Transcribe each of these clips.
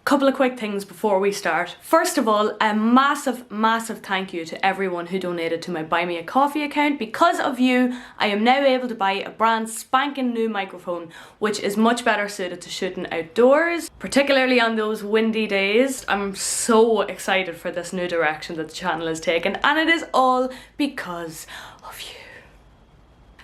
Couple of quick things before we start. First of all, a massive thank you to everyone who donated to my Buy Me a Coffee account. Because of you, I am now able to buy a brand spanking new microphone, which is much better suited to shooting outdoors, particularly on those windy days. I'm so excited for this new direction that the channel has taken, and it is all because of you.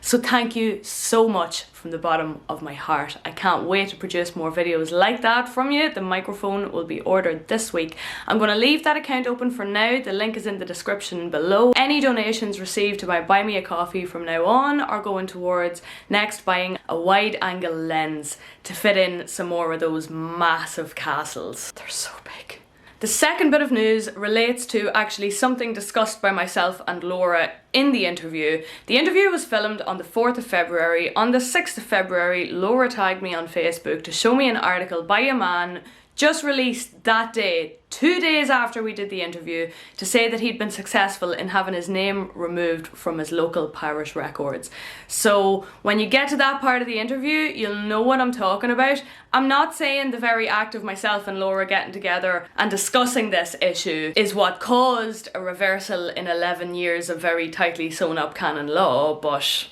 So thank you so much from the bottom of my heart. I can't wait to produce more videos like that from you. The microphone will be ordered this week. I'm going to leave that account open for now. The link is in the description below. Any donations received to my Buy Me a Coffee from now on are going towards next buying a wide angle lens to fit in some more of those massive castles. They're so big. The second bit of news relates to actually something discussed by myself and Lora in the interview. The interview was filmed on the 4th of February. On the 6th of February, Lora tagged me on Facebook to show me an article by a man just released that day, 2 days after we did the interview, to say that he'd been successful in having his name removed from his local parish records. So when you get to that part of the interview, you'll know what I'm talking about. I'm not saying the very act of myself and Lora getting together and discussing this issue is what caused a reversal in 11 years of very tightly sewn up canon law, but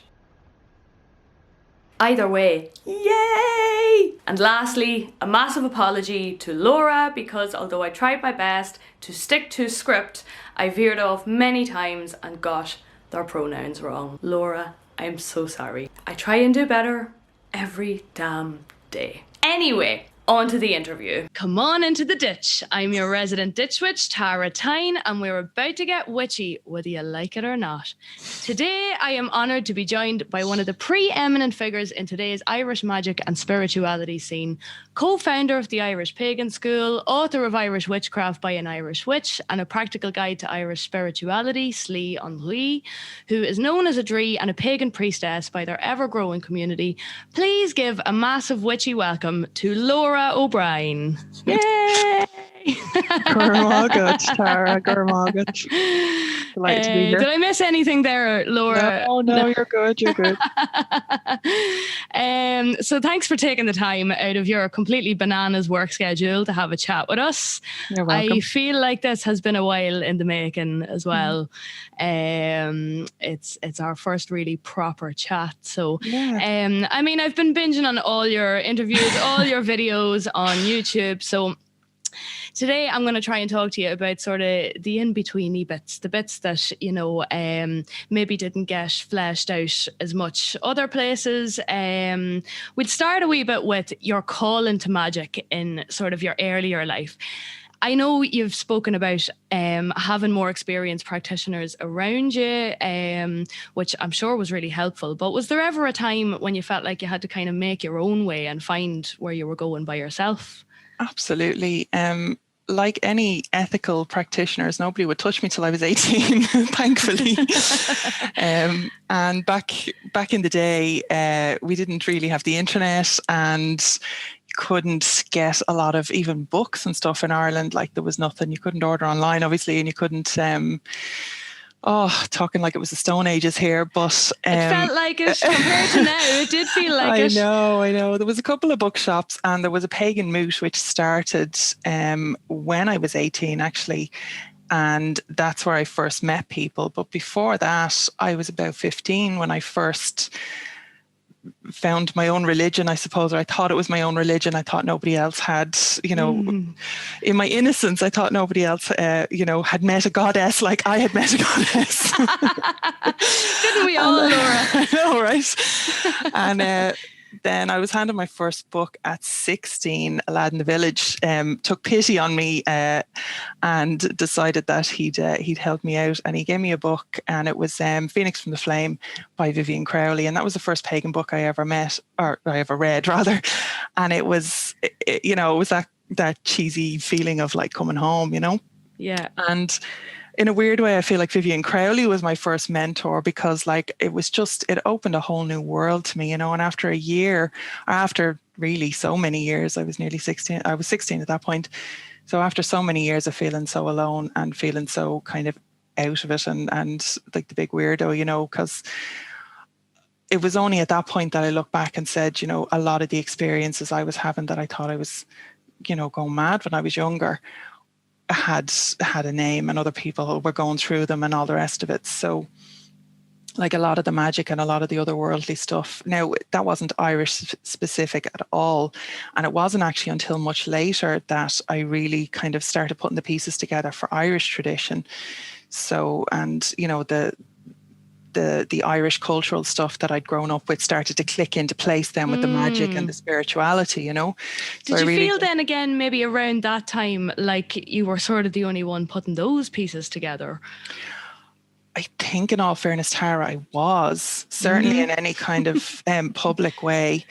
either way, yay! And lastly, a massive apology to Lora, because although I tried my best to stick to script, I veered off many times and got their pronouns wrong. Lora, I'm so sorry. I try and do better every damn day. Anyway, on to the interview. Come on into the ditch. I'm your resident ditch witch, Tara Tyne, and we're about to get witchy, whether you like it or not. Today, I am honoured to be joined by one of the preeminent figures in today's Irish magic and spirituality scene, co-founder of the Irish Pagan School, author of Irish Witchcraft by an Irish Witch, and a practical guide to Irish spirituality, Slí an Rí, who is known as a Dree and a pagan priestess by their ever-growing community. Please give a massive witchy welcome to Lora O'Brien. Yay! Gormagat, Tara, Gormagat. Delighted to be here. Did I miss anything there, Lora? No, you're good, you're good. So thanks for taking the time out of your completely bananas work schedule to have a chat with us. You're welcome. I feel like this has been a while in the making as well. It's our first really proper chat. So, Yeah. I mean, I've been binging on all your interviews, all your videos on YouTube. So today I'm going to try and talk to you about sort of the in-betweeny bits, the bits that, you know, maybe didn't get fleshed out as much other places. We'll start a wee bit with your call into magic in sort of your earlier life. I know you've spoken about having more experienced practitioners around you, which I'm sure was really helpful. But was there ever a time when you felt like you had to kind of make your own way and find where you were going by yourself? Absolutely. Like any ethical practitioners, nobody would touch me till I was 18, thankfully. And back in the day, we didn't really have the internet, and you couldn't get a lot of even books and stuff in Ireland. Like, there was nothing. You couldn't order online, obviously, and you couldn't talking like it was the Stone Ages here, but it felt like it compared to now. It did feel like I know. There was a couple of bookshops, and there was a pagan moot which started when I was 18, actually, and that's where I first met people. But before that, I was about 15 when I first found my own religion, I suppose, or I thought it was my own religion. I thought nobody else had, you know, in my innocence, I thought nobody else, you know, had met a goddess like I had met a goddess. Didn't we all, Lora? I know, right? And then I was handed my first book at 16. A lad in the village took pity on me and decided that he'd help me out, and he gave me a book, and it was Phoenix from the Flame by Vivian Crowley, and that was the first pagan book I ever read rather. And it was, you know, it was that cheesy feeling of like coming home, you know. Yeah. And in a weird way, I feel like Vivian Crowley was my first mentor, because like it opened a whole new world to me, you know. And after a year, after really so many years, I was nearly 16. I was 16 at that point. So after so many years of feeling so alone and feeling so kind of out of it and like the big weirdo, you know, because it was only at that point that I looked back and said, you know, a lot of the experiences I was having that I thought I was going mad when I was younger had a name, and other people were going through them and all the rest of it. So like a lot of the magic and a lot of the otherworldly stuff. Now, that wasn't Irish specific at all. And it wasn't actually until much later that I really kind of started putting the pieces together for Irish tradition. So, and, the Irish cultural stuff that I'd grown up with started to click into place then with the magic and the spirituality, Did you feel then again, maybe around that time, like you were sort of the only one putting those pieces together? I think, in all fairness, Tara, I was certainly in any kind of public way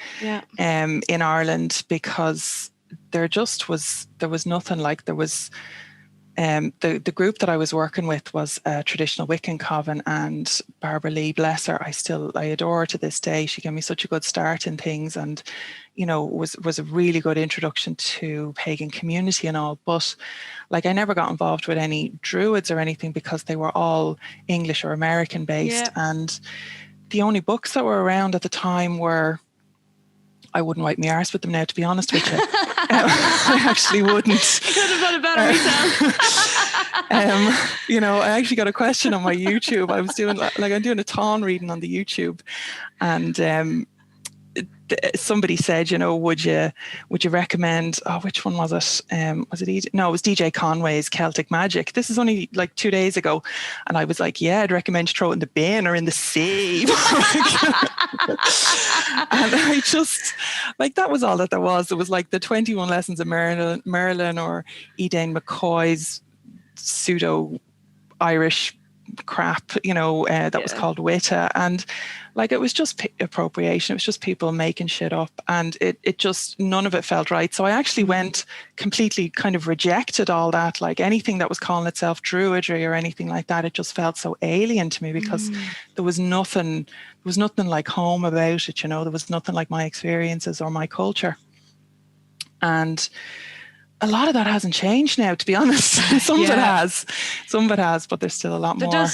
in Ireland, because there was nothing like, there was the group that I was working with was a traditional Wiccan coven, and Barbara Lee, bless her, I adore her to this day. She gave me such a good start in things, and was a really good introduction to pagan community and all. But like, I never got involved with any druids or anything because they were all English or American based, and the only books that were around at the time were, I wouldn't wipe my arse with them now, to be honest with you. I actually wouldn't. I could have done it better myself. I actually got a question on my YouTube. I was doing I'm doing a ton reading on the YouTube, and somebody said, would you recommend, which one was it? Was it No, it was DJ Conway's Celtic Magic. This is only like 2 days ago. And I was like, yeah, I'd recommend you throw it in the bin or in the sea. And I just, like, that was all that there was. It was like the 21 Lessons of Merlin or Eden McCoy's pseudo Irish crap, that was called Witta, and like, it was just appropriation. It was just people making shit up, and it just, none of it felt right. So I actually went completely kind of rejected all that, like anything that was calling itself druidry or anything like that. It just felt so alien to me, because there was nothing like home about it, there was nothing like my experiences or my culture. And a lot of that hasn't changed now, to be honest. Some of it has, but there's still a lot more. There does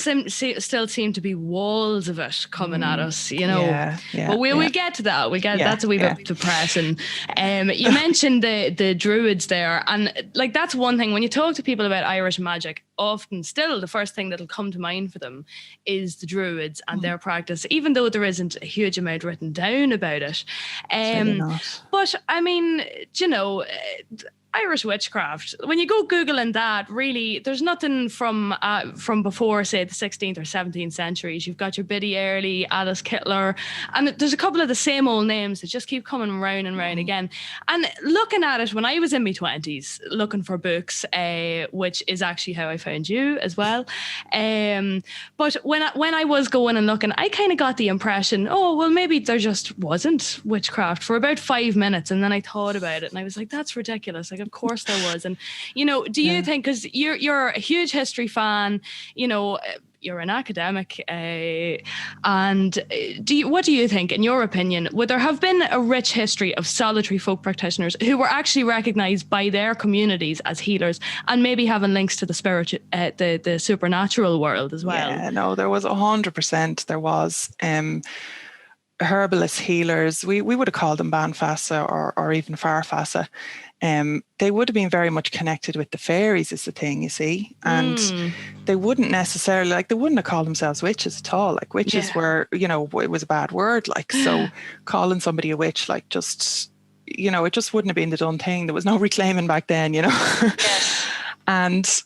still seem to be walls of it coming at us, But we'll get to that. That's a wee bit depressing. You mentioned the druids there, and like, that's one thing when you talk to people about Irish magic. Often, still, the first thing that'll come to mind for them is the druids and their practice, even though there isn't a huge amount written down about it. Really not. But I mean, Irish witchcraft, when you go Googling that, really, there's nothing from before, say, the 16th or 17th centuries. You've got your Biddy Early, Alice Kittler, and there's a couple of the same old names that just keep coming round and round again. And looking at it, when I was in my 20s, looking for books, which is actually how I found you as well. But when I was going and looking, I kind of got the impression, maybe there just wasn't witchcraft for about 5 minutes. And then I thought about it and I was like, that's ridiculous. Like, of course there was. And, do you think, because you're a huge history fan, you're an academic, and what do you think, in your opinion, would there have been a rich history of solitary folk practitioners who were actually recognised by their communities as healers, and maybe having links to the spiritual, the supernatural world as well? Yeah, no, there was 100%. There was. Herbalist healers, we would have called them Banfassa or even Farfassa. They would have been very much connected with the fairies, is the thing, you see. And they wouldn't necessarily, they wouldn't have called themselves witches at all. Like, witches were, it was a bad word. Like, so calling somebody a witch, it just wouldn't have been the done thing. There was no reclaiming back then, And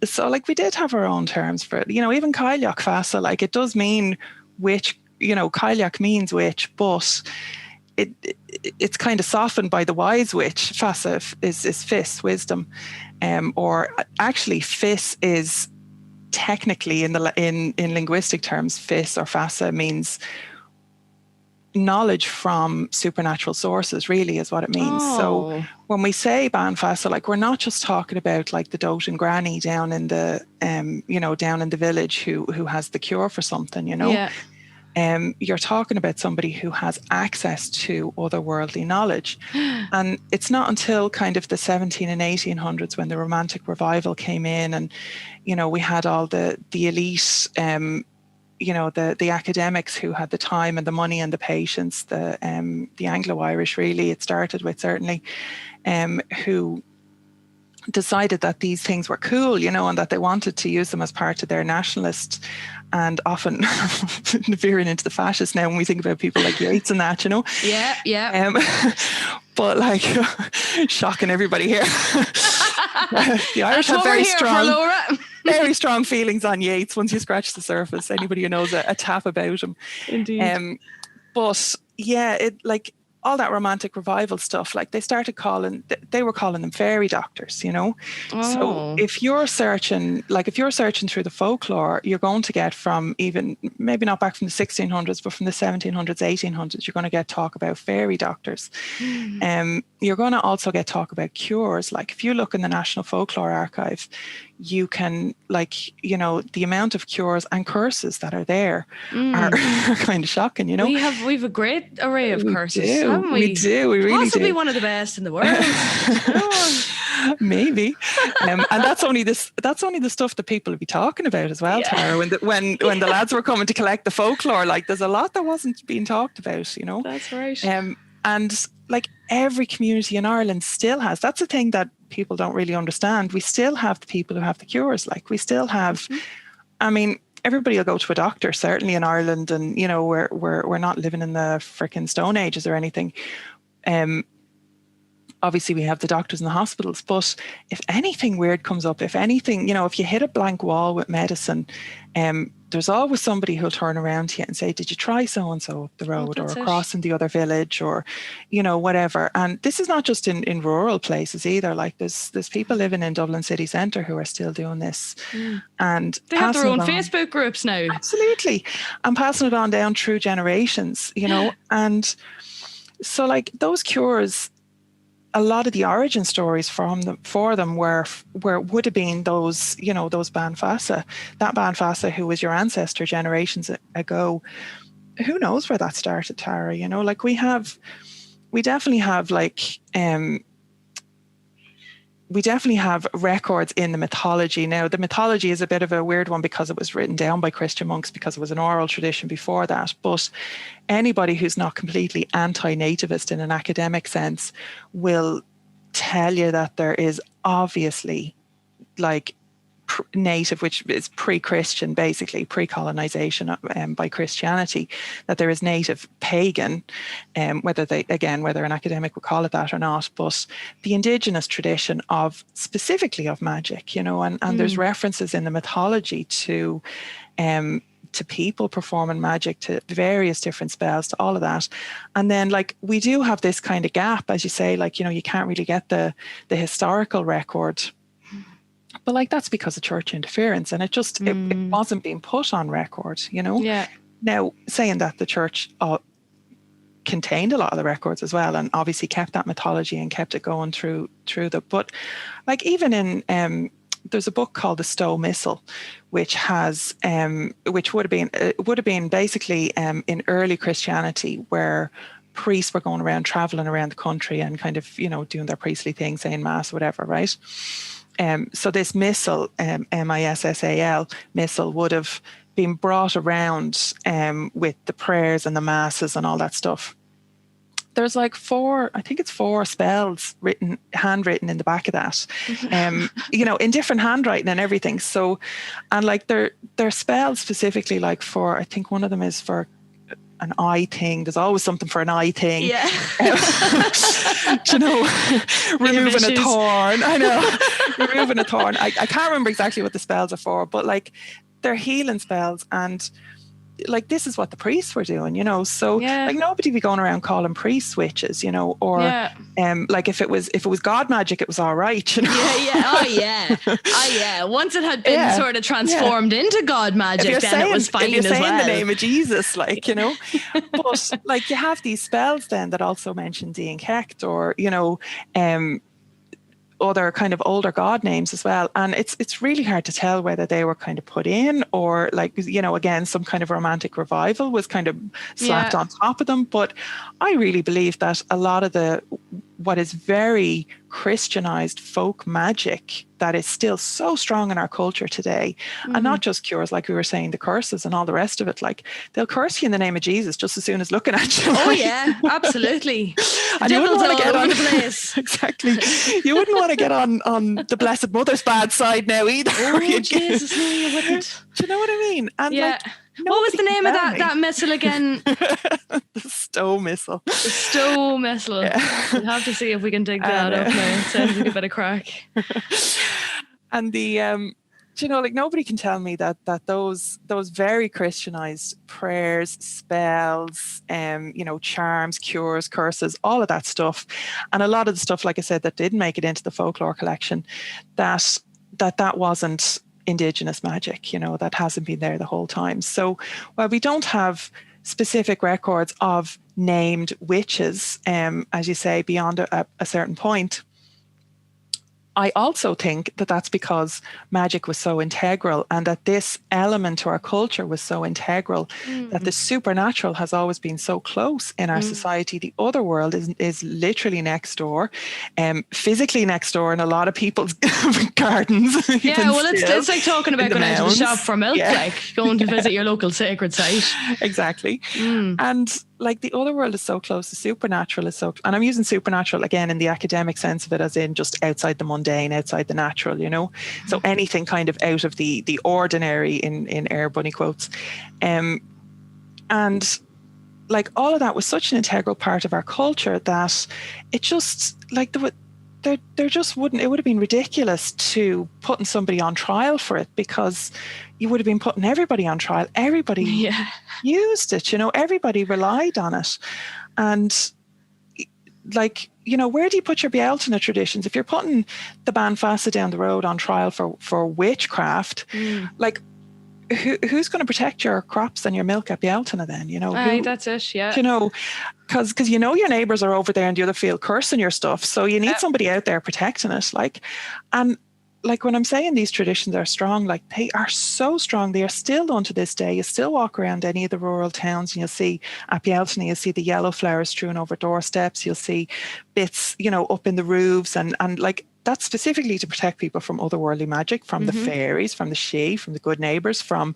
so, we did have our own terms for it. Even Cailleach Fassa, it does mean witch. Cailleach means witch, but it's kind of softened by the wise witch. Fassa is fis, wisdom, or actually fis is technically in linguistic terms, fis or Fassa means knowledge from supernatural sources, really, is what it means. So when we say Banfassa, we're not just talking about the dote and granny down in the down in the village who has the cure for something, you're talking about somebody who has access to otherworldly knowledge. And it's not until kind of the 17 and 1800s when the Romantic Revival came in, and we had all the elite the academics who had the time and the money and the patience, the Anglo-Irish really, it started with certainly, who decided that these things were cool, and that they wanted to use them as part of their nationalist, and often veering into the fascist now when we think about people like Yeats and that, Yeah. But like, shocking everybody here. The Irish have very strong feelings on Yeats once you scratch the surface. Anybody who knows a tap about him. Indeed. But yeah, it like all that romantic revival stuff, like they were calling them fairy doctors, So if you're searching through the folklore, you're going to get from even, maybe not back from the 1600s, but from the 1700s, 1800s, you're going to get talk about fairy doctors. You're going to also get talk about cures. Like if you look in the National Folklore Archive, you can, the amount of cures and curses that are there are kind of shocking, We've a great array of curses, haven't we? We do. We really Possibly do. one of the best in the world. Maybe, and that's only the stuff that people would be talking about as well, Tara. When the lads were coming to collect the folklore, like there's a lot that wasn't being talked about, That's right. And like every community in Ireland still has. That's the thing that people don't really understand. We still have the people who have the cures. Like we still have. I mean, everybody will go to a doctor, certainly in Ireland, and we're not living in the frickin' Stone Ages or anything. Obviously we have the doctors in the hospitals, but if anything weird comes up, if anything, if you hit a blank wall with medicine, there's always somebody who'll turn around to you and say, did you try so-and-so up the road or across in the other village or, whatever. And this is not just in rural places either. Like there's people living in Dublin city centre who are still doing this. And they have their own Facebook groups now. Absolutely. And passing it on down through generations, and so like those cures, a lot of the origin stories for them would have been those, those Banfassa, that Banfassa who was your ancestor generations ago. Who knows where that started, Tara? Like we definitely have records in the mythology. Now, the mythology is a bit of a weird one because it was written down by Christian monks, because it was an oral tradition before that. But anybody who's not completely anti-nativist in an academic sense will tell you that there is obviously like native, which is pre-Christian, basically pre-colonization by Christianity, that there is native pagan, whether an academic would call it that or not, but the indigenous tradition of specifically of magic, and there's references in the mythology to people performing magic, to various different spells, to all of that. And then like we do have this kind of gap, as you say, like, you can't really get the historical record. But like that's because of church interference, and it wasn't being put on record, Yeah. Now, saying that, the church contained a lot of the records as well, and obviously kept that mythology and kept it going through but like even in there's a book called the Stowe Missal, which has which would have been basically in early Christianity, where priests were going around, traveling around the country and kind of doing their priestly thing, saying mass, whatever, right? So this missal, MISSAL missal, would have been brought around with the prayers and the masses and all that stuff. There's like 4 spells handwritten in the back of that, in different handwriting and everything. So, and like they're spells specifically like for, I think one of them is for an eye thing. There's always something for an eye thing. Yeah. Removing a thorn. I know. Removing a thorn. I can't remember exactly what the spells are for, but like they're healing spells, and like this is what the priests were doing, so like nobody be going around calling priests witches, or like if it was god magic, it was all right, once it had been sort of transformed into god magic, then it was fine. If you're saying the name of Jesus, like, but like you have these spells then that also mention Dean Kecht, or other kind of older god names as well, and it's really hard to tell whether they were kind of put in, or like, again, some kind of romantic revival was kind of slapped on top of them. But I really believe that a lot of the what is very Christianized folk magic that is still so strong in our culture today. And not just cures, like we were saying, the curses and all the rest of it. Like, they'll curse you in the name of Jesus just as soon as looking at you. Oh yeah, absolutely. And you wouldn't want to get on the place. Exactly. You wouldn't want to get on the Blessed Mother's bad side now either. Oh Jesus, no, you wouldn't. Do you know what I mean? And yeah. What was the name of that missile again? The Stowe missile. The Stowe missile. Yeah. We'll have to see if we can dig that up now. It sounds like a bit of crack. And the you know, like, nobody can tell me that those very Christianized prayers, spells, you know, charms, cures, curses, all of that stuff, and a lot of the stuff, like I said, that didn't make it into the folklore collection, that wasn't indigenous magic, you know, that hasn't been there the whole time. So while we don't have specific records of named witches, as you say, beyond a certain point, I also think that that's because magic was so integral, and that this element to our culture was so integral, that the supernatural has always been so close in our society. The other world is literally next door, physically next door in a lot of people's gardens. Yeah, well, it's like talking about going out to the shop for milk, like going to visit your local sacred site. Exactly. And like, the other world is so close, the supernatural is so, and I'm using supernatural again in the academic sense of it, as in just outside the mundane, outside the natural, you know. So anything kind of out of the ordinary, in air bunny quotes. And like, all of that was such an integral part of our culture that it just, like, there just wouldn't, it would have been ridiculous to putting somebody on trial for it, because you would have been putting everybody on trial. Everybody used it, you know, everybody relied on it. And like, you know, where do you put your Bealtaine traditions? If you're putting the Ban Fassa down the road on trial for witchcraft, like, who's going to protect your crops and your milk at Bealtaine then, you know? That's it, yeah. You know, because you know your neighbours are over there in the other field cursing your stuff, so you need somebody out there protecting it. Like, and like, when I'm saying these traditions are strong, like, they are so strong. They are still done to this day. You still walk around any of the rural towns and you'll see at Bealtaine, you'll see the yellow flowers strewn over doorsteps. You'll see bits, you know, up in the roofs, and like, that's specifically to protect people from otherworldly magic, from the fairies, from the Sidhe, from the good neighbours, from,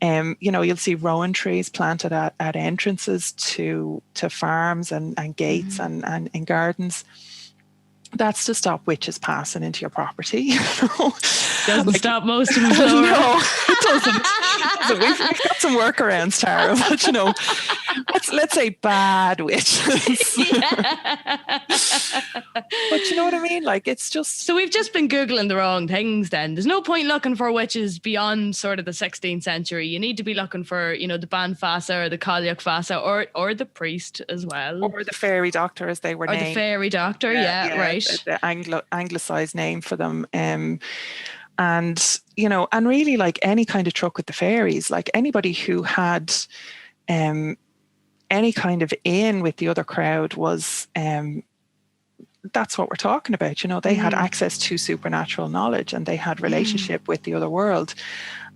you know, you'll see rowan trees planted at entrances to farms and gates and in gardens. That's to stop witches passing into your property. You know? Doesn't stop most of them, Laura. No, it doesn't. We've got some workarounds, Tara, but, you know, let's say bad witches. But you know what I mean? Like, it's just... So we've just been Googling the wrong things then. There's no point looking for witches beyond sort of the 16th century. You need to be looking for, you know, the Ban Fassa or the Cailleach Fassa or the priest as well. Or the fairy doctor, as they were named. Or the fairy doctor, right. The anglicised name for them. And, you know, and really, like, any kind of truck with the fairies, like, anybody who had any kind of in with the other crowd was... that's what we're talking about, you know. They had access to supernatural knowledge, and they had relationship with the other world,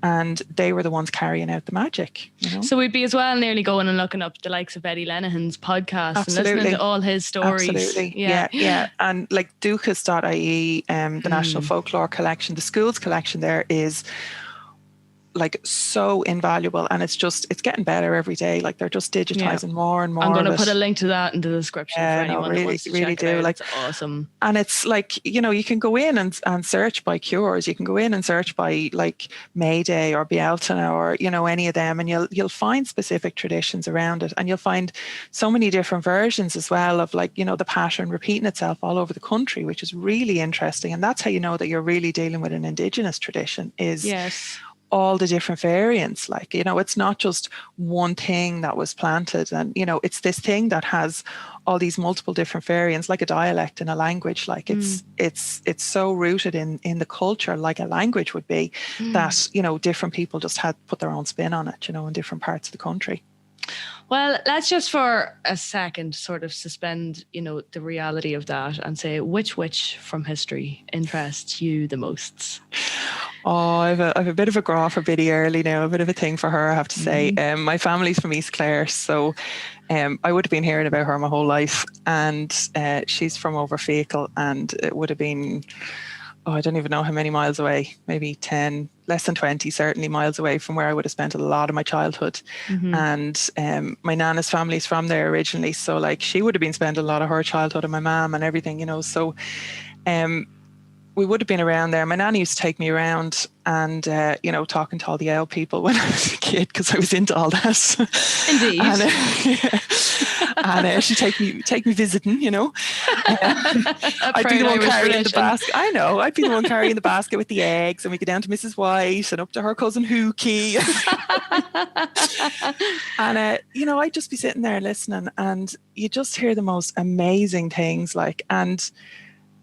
and they were the ones carrying out the magic, you know? So we'd be as well nearly going and looking up the likes of Eddie Lenihan's podcast. Absolutely. And listening to all his stories. Absolutely. Yeah. And like Dúchas.ie, the National Folklore Collection, the school's collection there is like so invaluable, and it's getting better every day. Like, they're just digitizing more and more. I'm going to put a link to that in the description for anyone really, that wants to really check do. it out. Like, it's awesome. And it's like, you know, you can go in and search by cures. You can go in and search by like Mayday or Bealtaine or, you know, any of them, and you'll find specific traditions around it, and you'll find so many different versions as well of, like, you know, the pattern repeating itself all over the country, which is really interesting. And that's how you know that you're really dealing with an indigenous tradition, is all the different variants. Like, you know, it's not just one thing that was planted, and, you know, it's this thing that has all these multiple different variants, like a dialect in a language. Like, it's so rooted in the culture, like a language would be, that, you know, different people just had put their own spin on it, you know, in different parts of the country. Well, let's just for a second sort of suspend, you know, the reality of that and say, which witch from history interests you the most? Oh, I've a bit of a graw for Biddy Early now, a bit of a thing for her, I have to say. My family's from East Clare, so I would have been hearing about her my whole life, and she's from over Feakle, and it would have been, I don't even know how many miles away, maybe 10, less than 20, certainly miles away from where I would have spent a lot of my childhood. And my nana's family's from there originally, so like she would have been spending a lot of her childhood, and my mum and everything, you know, so we would have been around there. My nanny used to take me around and, you know, talking to all the old people when I was a kid, because I was into all that. Indeed. And she'd take me visiting, you know. I'd be the one carrying the basket. I know. I'd be the one carrying the basket with the eggs, and we go down to Mrs. White and up to her cousin Hookie. And, you know, I'd just be sitting there listening, and you just hear the most amazing things, like, and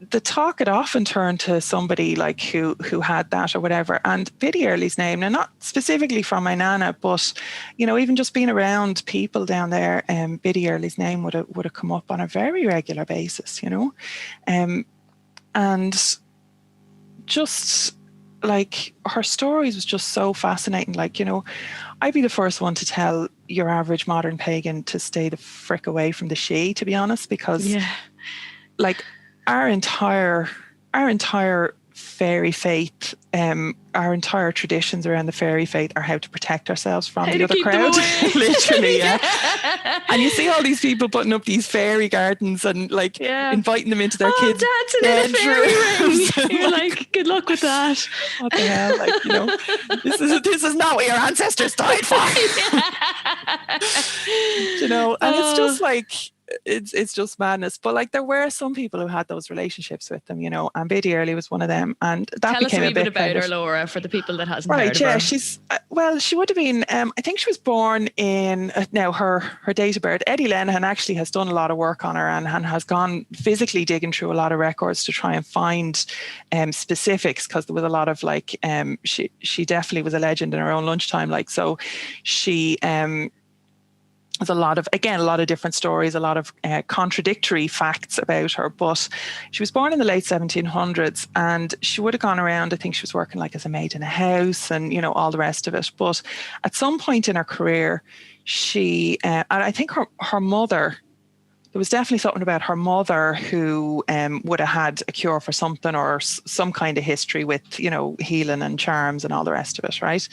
the talk had often turned to somebody like who had that or whatever. And Biddy Early's name, now not specifically from my nana, but you know, even just being around people down there, Biddy Early's name would have come up on a very regular basis, you know, and just like her stories was just so fascinating. Like, you know, I'd be the first one to tell your average modern pagan to stay the frick away from the she, to be honest, because like our entire fairy faith, our entire traditions around the fairy faith are how to protect ourselves from the other crowd. Literally, yeah. And you see all these people putting up these fairy gardens and like inviting them into their kids' dancing in a fairy ring. You're like, good luck with that. What the hell? Like, you know, this is not what your ancestors died for. You know, and it's just like, it's just madness. But like, there were some people who had those relationships with them, you know, and Biddy Early was one of them, and that Tell became us a wee bit about her, Laura, for the people that hasn't right. heard Yeah, of her. she's well, she would have been. I think she was born in now her date of birth. Eddie Lenihan actually has done a lot of work on her and has gone physically digging through a lot of records to try and find specifics, because there was a lot of like she definitely was a legend in her own lunchtime. Like, so she there's a lot of different stories, a lot of contradictory facts about her. But she was born in the late 1700s, and she would have gone around, I think she was working like as a maid in a house and, you know, all the rest of it. But at some point in her career, she, and I think her mother, there was definitely something about her mother who would have had a cure for something, or some kind of history with, you know, healing and charms and all the rest of it, right?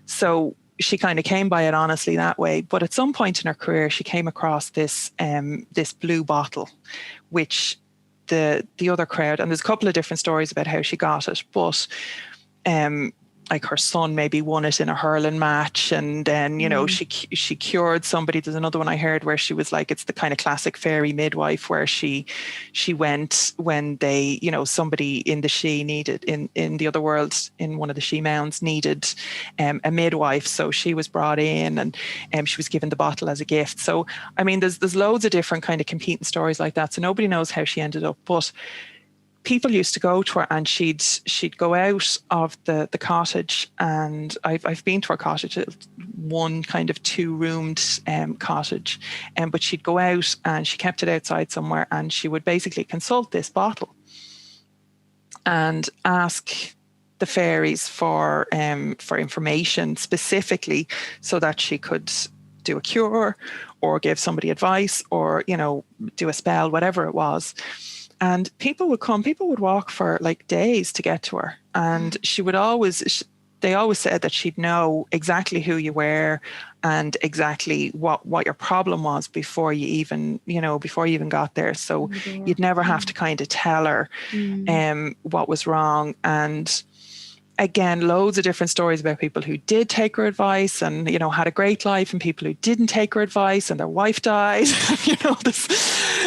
So she kind of came by it honestly that way. But at some point in her career, she came across this blue bottle, which the other crowd, and there's a couple of different stories about how she got it, but like her son maybe won it in a hurling match, and then, you know, she cured somebody. There's another one I heard where she was like, it's the kind of classic fairy midwife, where she went when they, you know, somebody in the she needed, in the other world, in one of the she mounds, needed a midwife, so she was brought in, and she was given the bottle as a gift. So I mean, there's loads of different kind of competing stories like that, so nobody knows how she ended up. But people used to go to her, and she'd go out of the cottage, and I've been to her cottage, one kind of 2-roomed cottage, but she'd go out and she kept it outside somewhere, and she would basically consult this bottle and ask the fairies for information specifically, so that she could do a cure or give somebody advice, or, you know, do a spell, whatever it was. And people would walk for like days to get to her. And they always said that she'd know exactly who you were and exactly what your problem was before you even got there. So you'd never have to kind of tell her what was wrong. And again, loads of different stories about people who did take her advice and, you know, had a great life, and people who didn't take her advice and their wife died. You know,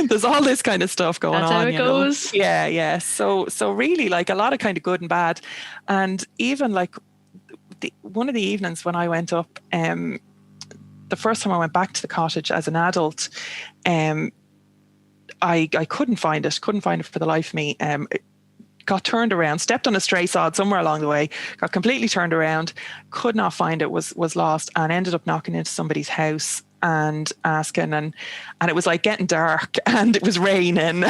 there's all this kind of stuff going on. That's how it goes. Yeah. So really, like, a lot of kind of good and bad. And even like one of the evenings when I went up, the first time I went back to the cottage as an adult, I couldn't find it for the life of me. Got turned around, stepped on a stray sod somewhere along the way, got completely turned around, could not find it, was lost, and ended up knocking into somebody's house. and asking, and it was like getting dark and it was raining and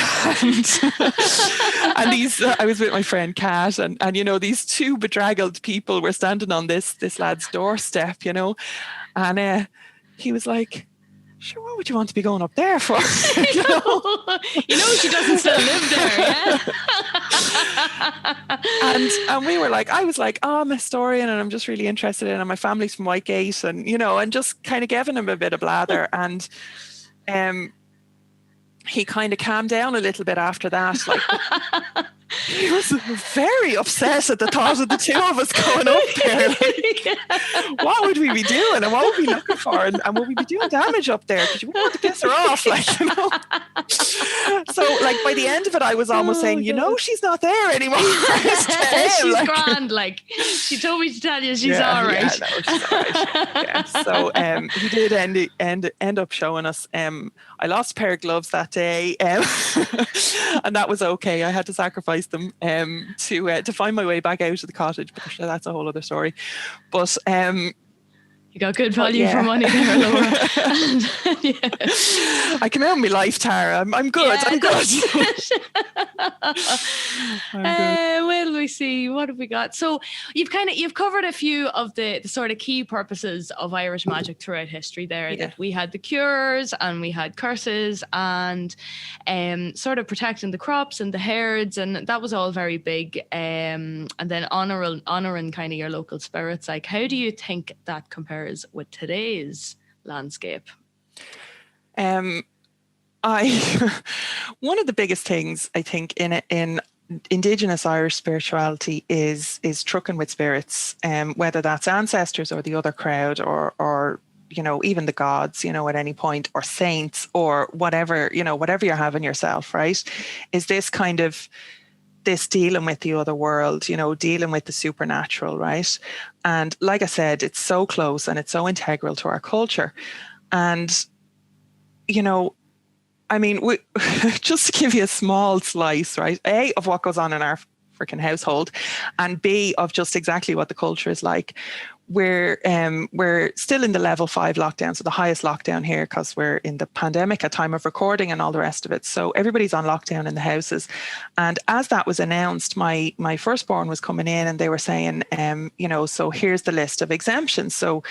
these I was with my friend Kat, and you know, these two bedraggled people were standing on this lad's doorstep, you know, and he was like, sure, what would you want to be going up there for? You know, she doesn't still live there, yeah. and we were like, I was like, oh, I'm a historian and I'm just really interested in it, and my family's from Whitegate, and you know, and just kind of giving him a bit of blather, and he kind of calmed down a little bit after that. Like, he was very upset at the thought of the two of us going up there. Like, what would we be doing, and what would we be looking for, and would we be doing damage up there? Because we want to piss her off, like, you know. So, like, by the end of it, I was almost saying, you know, she's not there anymore. She's like, grand. Like, she told me to tell you she's all right. Yeah, no, she's all right. Yeah. So he did end up showing us. I lost a pair of gloves that day, and that was okay. I had to sacrifice them to find my way back out of the cottage, but sure, that's a whole other story. But you got good value for money there, Laura. I came out of my life, Tara. I'm good. Yeah, I'm good. Well, we see, what have we got? So you've covered a few of the sort of key purposes of Irish magic throughout history there. Yeah. That we had the cures and we had curses and sort of protecting the crops and the herds, and that was all very big. And then honouring kind of your local spirits. Like, how do you think that compares with today's landscape? One of the biggest things I think in indigenous Irish spirituality is trucking with spirits, whether that's ancestors or the other crowd, or you know, even the gods, you know, at any point, or saints, or whatever, you know, whatever you're having yourself, right? Is this kind of this dealing with the other world, you know, dealing with the supernatural, right? And like I said, it's so close and it's so integral to our culture. And, you know, I mean, just to give you a small slice, right? A, of what goes on in our freaking household, and B, of just exactly what the culture is like. We're still in the level 5 lockdown, so the highest lockdown here, because we're in the pandemic at time of recording and all the rest of it. So everybody's on lockdown in the houses. And as that was announced, my firstborn was coming in, and they were saying, you know, so here's the list of exemptions. So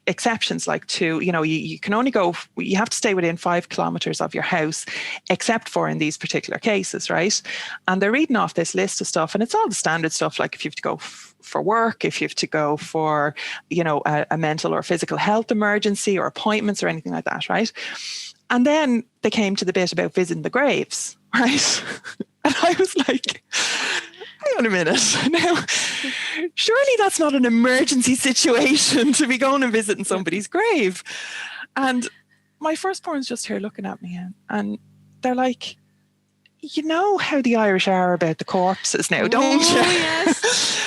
exceptions, like to, you know, you can only go, you have to stay within 5 kilometers of your house, except for in these particular cases, right? And they're reading off this list of stuff, and it's all the standard stuff, like if you have to go for work, if you have to go for, you know, a mental or physical health emergency or appointments or anything like that, right? And then they came to the bit about visiting the graves, right? And I was like, hang on a minute. Now, surely that's not an emergency situation to be going and visiting somebody's grave. And my firstborn's just here looking at me, and they're like, you know how the Irish are about the corpses now, don't you? Yes.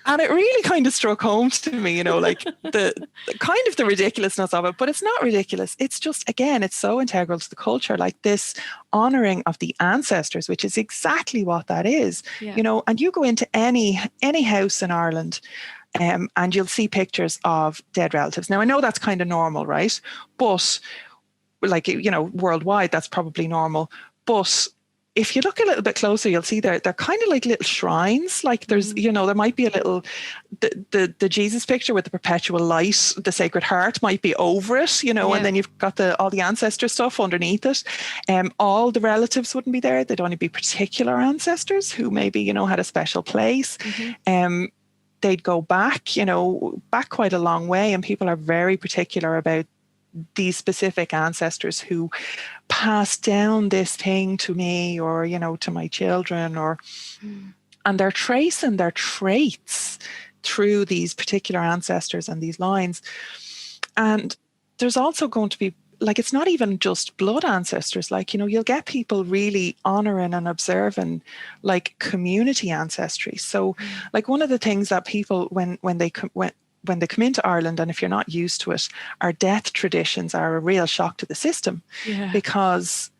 And it really kind of struck home to me, you know, like the kind of the ridiculousness of it, but it's not ridiculous. It's just, again, it's so integral to the culture, like this honouring of the ancestors, which is exactly what that is, you know. And you go into any house in Ireland, and you'll see pictures of dead relatives. Now, I know that's kind of normal, right? But like, you know, worldwide, that's probably normal. But if you look a little bit closer, you'll see they're kind of like little shrines. Like there's, you know, there might be a little, the Jesus picture with the perpetual light, the Sacred Heart might be over it, you know, and then you've got all the ancestor stuff underneath it. All the relatives wouldn't be there. They'd only be particular ancestors who maybe, you know, had a special place. They'd go back, you know, back quite a long way, and people are very particular about these specific ancestors who passed down this thing to me, or, you know, to my children, or and they're tracing their traits through these particular ancestors and these lines. And there's also going to be, like, it's not even just blood ancestors. Like, you know, you'll get people really honouring and observing like community ancestry. So like one of the things that people, when they come into Ireland, and if you're not used to it, our death traditions are a real shock to the system, because,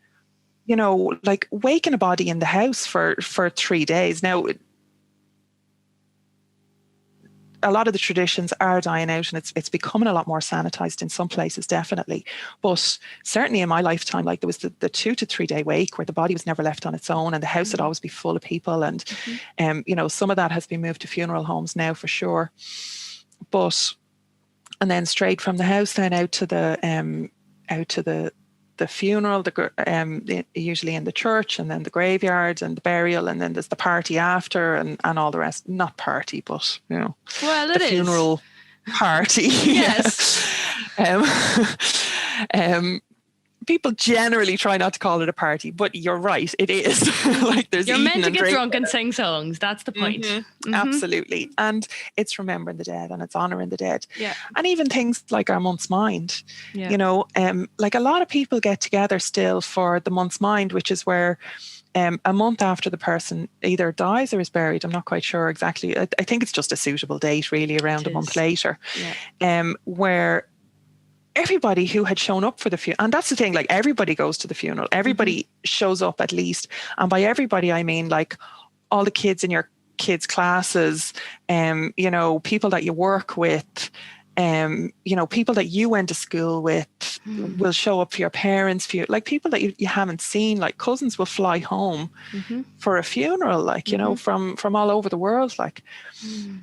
you know, like waking a body in the house for 3 days. Now, a lot of the traditions are dying out, and it's becoming a lot more sanitized in some places, definitely. But certainly in my lifetime, like there was the 2 to 3 day wake where the body was never left on its own, and the house would always be full of people. And you know, some of that has been moved to funeral homes now for sure. But and then straight from the house then out to the funeral, usually in the church, and then the graveyard and the burial, and then there's the party after, and all the rest. Not party, but you know, well, the funeral party. Yes. People generally try not to call it a party, but you're right, it is. Like there's you're meant to get drink. drunk and sing songs. That's the point. Absolutely. And it's remembering the dead, and it's honouring the dead. Yeah. And even things like our month's mind. Yeah. You know, like a lot of people get together still for the month's mind, which is where a month after the person either dies or is buried, I'm not quite sure exactly. I think it's just a suitable date, really, around a month later. Yeah. Where everybody who had shown up for the funeral, and that's the thing, like everybody goes to the funeral, everybody shows up at least. And by everybody, I mean like all the kids in your kids' classes, you know, people that you work with, you know, people that you went to school with will show up for your parents, for you, like people that you haven't seen, like cousins will fly home for a funeral, like, you know, from all over the world, like,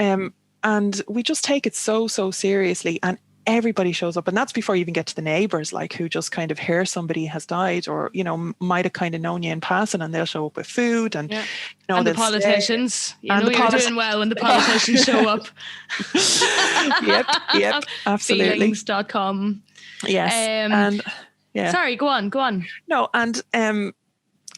and we just take it so seriously, and everybody shows up. And that's before you even get to the neighbours, like who just kind of hear somebody has died, or, you know, might have kind of known you in passing, and they'll show up with food. And, you know, and the politicians, you know, you're doing well when the politicians show up. Yep, absolutely. Feelings.com. Yes. And sorry, go on. No, and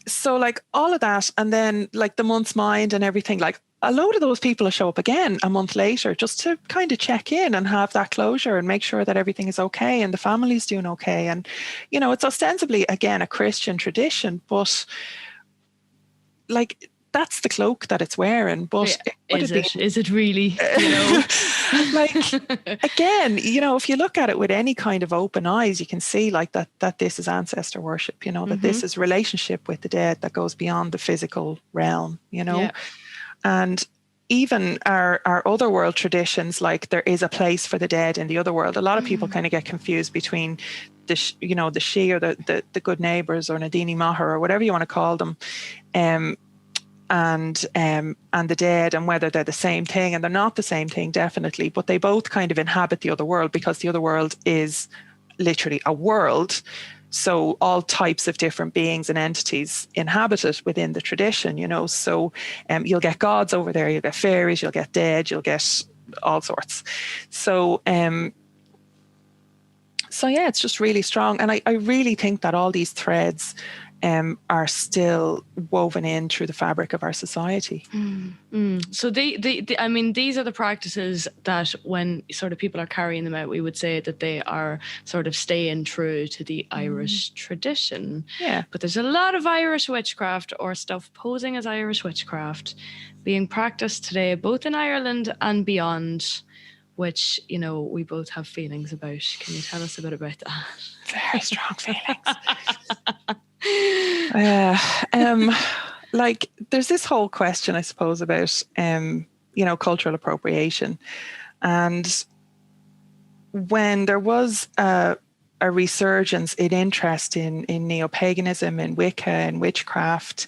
so like all of that, and then like the month's mind and everything, like a load of those people will show up again a month later just to kind of check in and have that closure and make sure that everything is okay and the family's doing okay. And, you know, it's ostensibly, again, a Christian tradition, but like that's the cloak that it's wearing. But is it really? You know? Like, again, you know, if you look at it with any kind of open eyes, you can see like that this is ancestor worship, you know, that this is relationship with the dead that goes beyond the physical realm, you know. Yeah. And even our other world traditions, like there is a place for the dead in the other world. A lot of people kind of get confused between the Shi or the good neighbours, or Nadini Maher, or whatever you want to call them, and the dead, and whether they're the same thing. And they're not the same thing, definitely, but they both kind of inhabit the other world, because the other world is literally a world. So all types of different beings and entities inhabit it within the tradition, you know. So you'll get gods over there, you'll get fairies, you'll get dead, you'll get all sorts. So yeah, it's just really strong. And I really think that all these threads are still woven in through the fabric of our society. So I mean, these are the practices that when sort of people are carrying them out, we would say that they are sort of staying true to the Irish tradition. Yeah. But there's a lot of Irish witchcraft, or stuff posing as Irish witchcraft, being practiced today, both in Ireland and beyond, which, you know, we both have feelings about. Can you tell us a bit about that? Very strong feelings. Like there's this whole question, I suppose, about you know, cultural appropriation. And when there was a resurgence in interest in neo-paganism, in Wicca and witchcraft,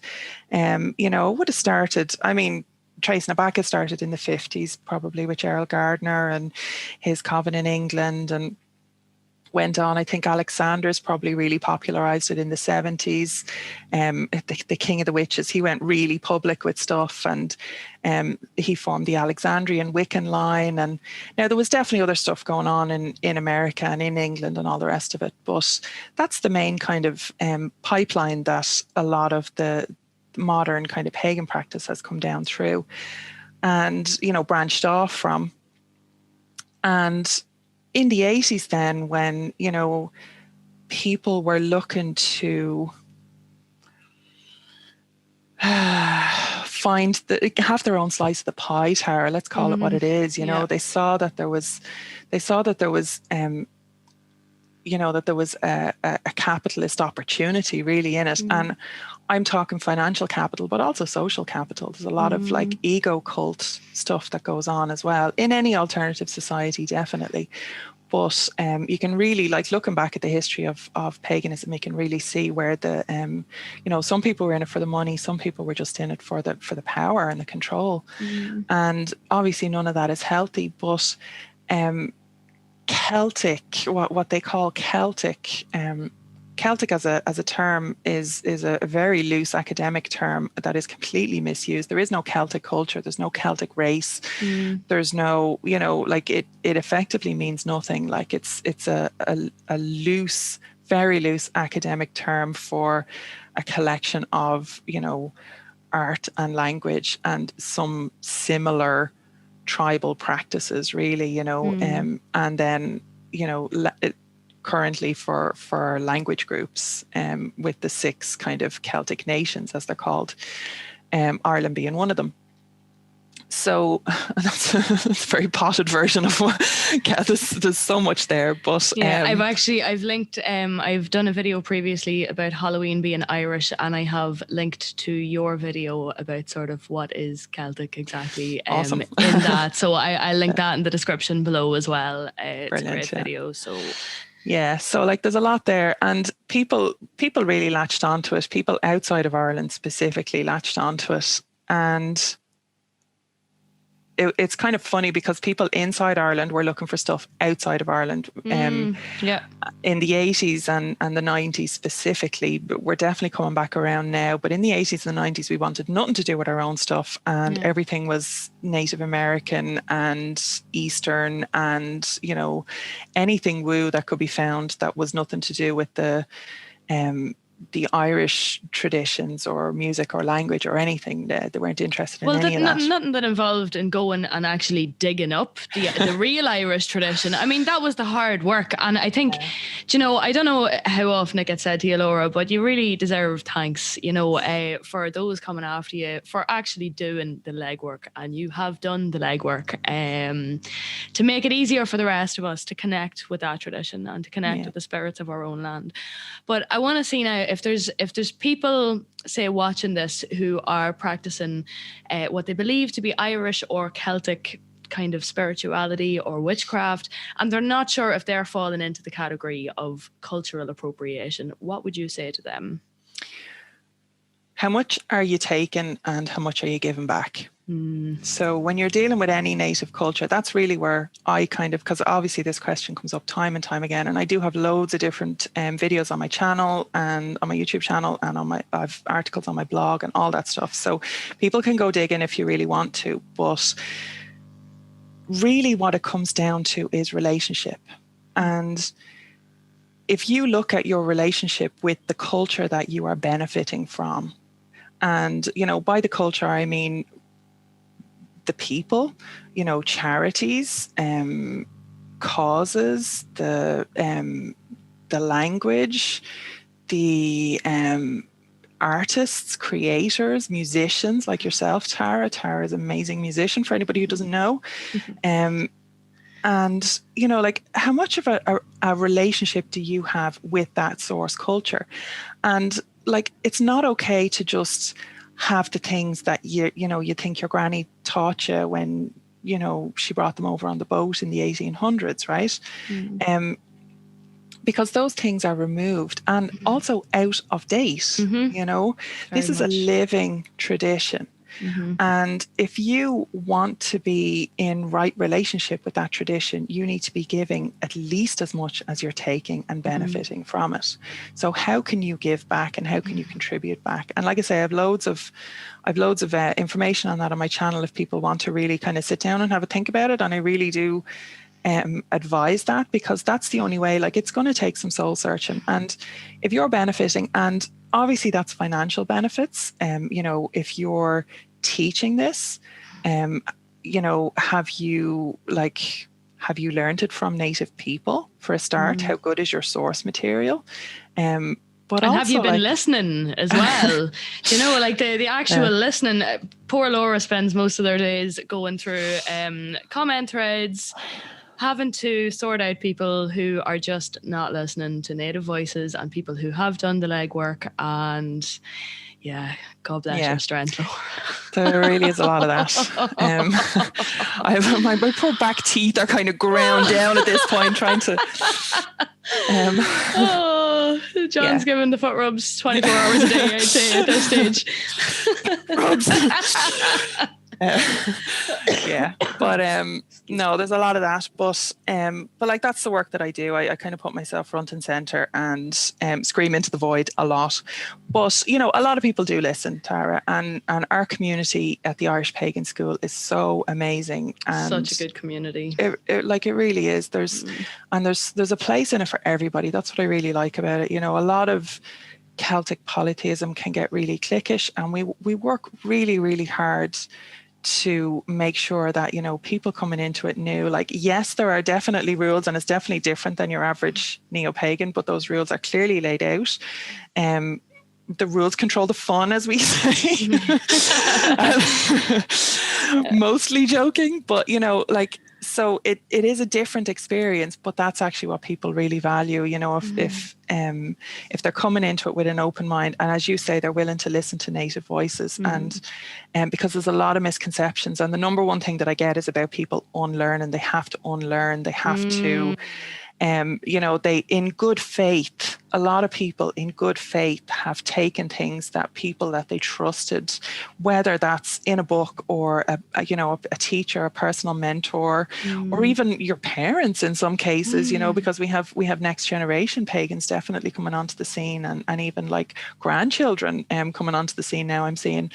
you know, it would have started, I mean, tracing it back, it started in the 50s, probably with Gerald Gardner and his coven in England, and went on. I think Alexander's probably really popularized it in the 70s. The King of the Witches, he went really public with stuff, and he formed the Alexandrian Wiccan line. And now there was definitely other stuff going on in America and in England and all the rest of it. But that's the main kind of pipeline that a lot of the modern kind of pagan practice has come down through and, you know, branched off from. And in the 80s then, when, you know, people were looking to have their own slice of the pie, Tara, let's call it what it is, you know, they saw that there was, that there was a capitalist opportunity really in it. And I'm talking financial capital, but also social capital. There's a lot of like ego cult stuff that goes on as well in any alternative society, definitely. But you can really, like, looking back at the history of paganism, you can really see where the, some people were in it for the money, some people were just in it for the power and the control. And obviously none of that is healthy, but Celtic, what they call Celtic, Celtic as a term is a very loose academic term that is completely misused. There is no Celtic culture. There's no Celtic race. There's no, it effectively means nothing. Like it's a loose, very loose academic term for a collection of, art and language and some similar tribal practices, really, and then, currently for language groups, with the 6 kind of Celtic nations, as they're called, Ireland being one of them. So that's a very potted version of what, there's so much there, but I've linked, I've done a video previously about Halloween being Irish, and I have linked to your video about sort of what is Celtic exactly, awesome. in that. So I link that in the description below as well. It's Brilliant, a great video. So yeah, so like there's a lot there, and people really latched onto it. People outside of Ireland specifically latched onto it, and it's kind of funny because people inside Ireland were looking for stuff outside of Ireland. In the 80s and the 90s specifically, but we're definitely coming back around now. But in the 80s and the 90s, we wanted nothing to do with our own stuff, and everything was Native American and Eastern, and anything woo that could be found that was nothing to do with the Irish traditions or music or language or anything. They weren't interested in any of that. Nothing that involved in going and actually digging up the real Irish tradition. I mean, that was the hard work. And I think, I don't know how often it gets said to you, Lora, but you really deserve thanks, for those coming after you, for actually doing the legwork. And you have done the legwork to make it easier for the rest of us to connect with that tradition and to connect with the spirits of our own land. But I want to see now, if there's people, say, watching this who are practicing what they believe to be Irish or Celtic kind of spirituality or witchcraft, and they're not sure if they're falling into the category of cultural appropriation, what would you say to them? How much are you taking and how much are you giving back? So when you're dealing with any native culture, that's really where I because obviously this question comes up time and time again, and I do have loads of different videos on my channel and on my YouTube channel, and I've articles on my blog and all that stuff. So people can go dig in if you really want to, but really what it comes down to is relationship. And if you look at your relationship with the culture that you are benefiting from, and by the culture I mean the people, charities, causes, the language, the artists, creators, musicians like yourself, Tara. Tara is an amazing musician for anybody who doesn't know. And how much of a relationship do you have with that source culture? And it's not okay to just have the things that you think your granny taught you when she brought them over on the boat in the 1800s, right? Because those things are removed and also out of date. This is a living tradition. And if you want to be in right relationship with that tradition, you need to be giving at least as much as you're taking and benefiting from it. So how can you give back and how can you contribute back? And like I say, I've loads of information on that on my channel if people want to really kind of sit down and have a think about it. And I really do advise that, because that's the only way. It's going to take some soul searching. And if you're benefiting, and obviously that's financial benefits, if you're teaching this, have you learned it from native people for a start? How good is your source material? But and also, have you been listening as well? The actual listening. Poor Lora spends most of their days going through comment threads, having to sort out people who are just not listening to native voices and people who have done the legwork. And yeah, God bless your strength, Laura. There really is a lot of that. I have my poor back teeth are kind of ground down at this point, trying to. John's giving the foot rubs 24 hours a day, I'd say, at this stage. Yeah, but no, there's a lot of that, but like that's the work that I do. I kind of put myself front and center and scream into the void a lot. But you know, a lot of people do listen, Tara, and our community at the Irish Pagan School is so amazing and such a good community. It really is. There's a place in it for everybody. That's what I really like about it. You know, a lot of Celtic polytheism can get really cliquish, and we work really, really hard to make sure that, you know, people coming into it new, like, yes, there are definitely rules and it's definitely different than your average neo-pagan, but those rules are clearly laid out. The rules control the fun, as we say. Mostly joking, but you know, like, so it is a different experience, but that's actually what people really value, you know, if they're coming into it with an open mind, and as you say, they're willing to listen to native voices, and because there's a lot of misconceptions, and the number one thing that I get is about people unlearning. They have to unlearn, they have to you know, they, in good faith, a lot of people in good faith have taken things that people that they trusted, whether that's in a book or a teacher, a personal mentor, or even your parents in some cases, you know, because we have next generation pagans definitely coming onto the scene, and even like grandchildren coming onto the scene now, I'm seeing,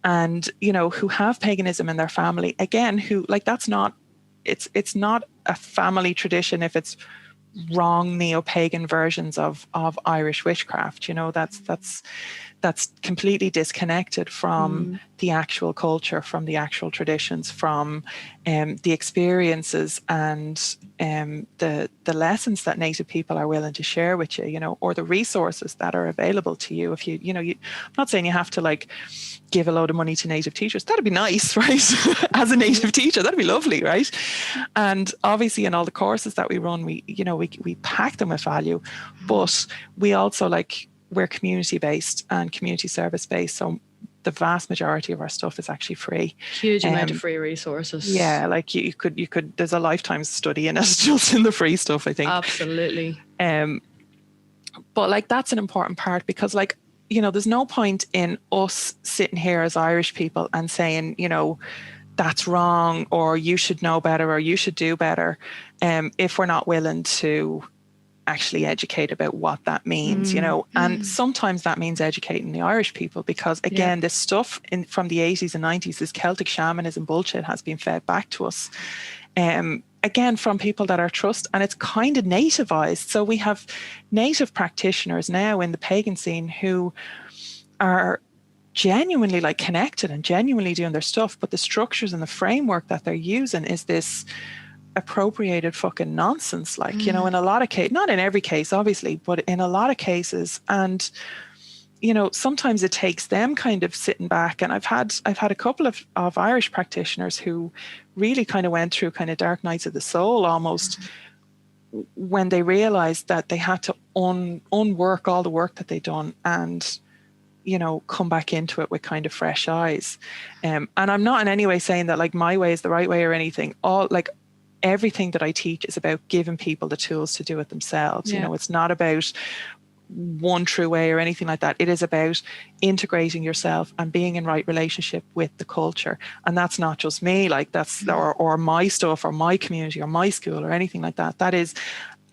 and you know, who have paganism in their family, again, who, like, that's not, it's not a family tradition if it's wrong neo-pagan versions of Irish witchcraft, you know, that's completely disconnected from the actual culture, from the actual traditions, from the experiences and the lessons that native people are willing to share with you, you know, or the resources that are available to you. If you know, I'm not saying you have to like give a load of money to native teachers. That'd be nice, right? As a native teacher, that'd be lovely, right? And obviously in all the courses that we run, we pack them with value, but we also, like, we're community based and community service based. So the vast majority of our stuff is actually free. Huge amount of free resources. Yeah, like you could, there's a lifetime study in it just in the free stuff, I think. Absolutely. But like, that's an important part, because, like, you know, there's no point in us sitting here as Irish people and saying, you know, that's wrong, or you should know better, or you should do better, if we're not willing to actually educate about what that means, you know. And sometimes that means educating the Irish people, because again, this stuff from the 80s and 90s, this Celtic shamanism bullshit has been fed back to us, again, from people that are trust, and it's kind of nativized. So we have native practitioners now in the pagan scene who are genuinely, like, connected and genuinely doing their stuff, but the structures and the framework that they're using is this appropriated fucking nonsense, like, you know, in a lot of cases, not in every case obviously, but in a lot of cases. And you know, sometimes it takes them kind of sitting back, and I've had a couple of Irish practitioners who really kind of went through kind of dark nights of the soul almost, when they realized that they had to unwork all the work that they'd done, and you know, come back into it with kind of fresh eyes. And I'm not in any way saying that like my way is the right way or anything. Everything that I teach is about giving people the tools to do it themselves. You know, it's not about one true way or anything like that. It is about integrating yourself and being in right relationship with the culture. And that's not just me, like that's or my stuff or my community or my school or anything like that. That is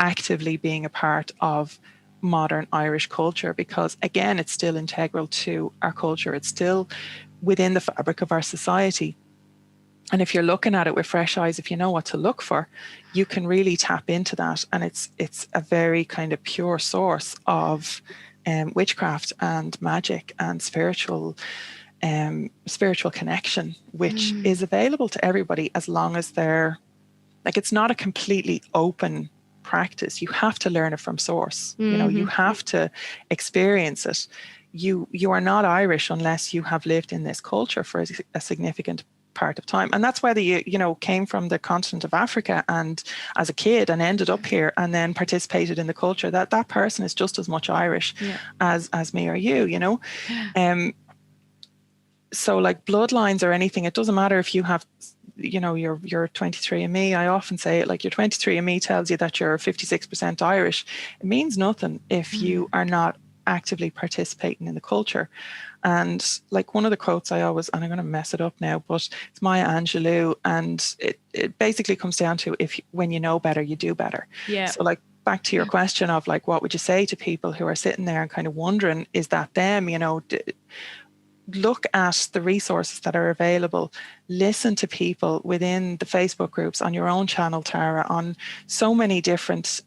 actively being a part of modern Irish culture, because again, it's still integral to our culture. It's still within the fabric of our society. And if you're looking at it with fresh eyes, if you know what to look for, you can really tap into that. And it's a very kind of pure source of witchcraft and magic and spiritual connection, which is available to everybody, as long as they're, like, it's not a completely open practice. You have to learn it from source. You know, you have to experience it. You are not Irish unless you have lived in this culture for a significant part of time. And that's whether you know, came from the continent of Africa and as a kid and ended up here and then participated in the culture, that person is just as much Irish as me or you, you know. So like bloodlines or anything, it doesn't matter if you have, you know, your 23andMe. I often say it, like, your 23andMe tells you that you're 56% Irish. It means nothing if you are not actively participating in the culture. And like one of the quotes I always, and I'm going to mess it up now, but it's Maya Angelou, and it basically comes down to, when you know better, you do better. Yeah. So like, back to your question of like, what would you say to people who are sitting there and kind of wondering, is that them? You know, look at the resources that are available. Listen to people within the Facebook groups, on your own channel, Tara, in so many different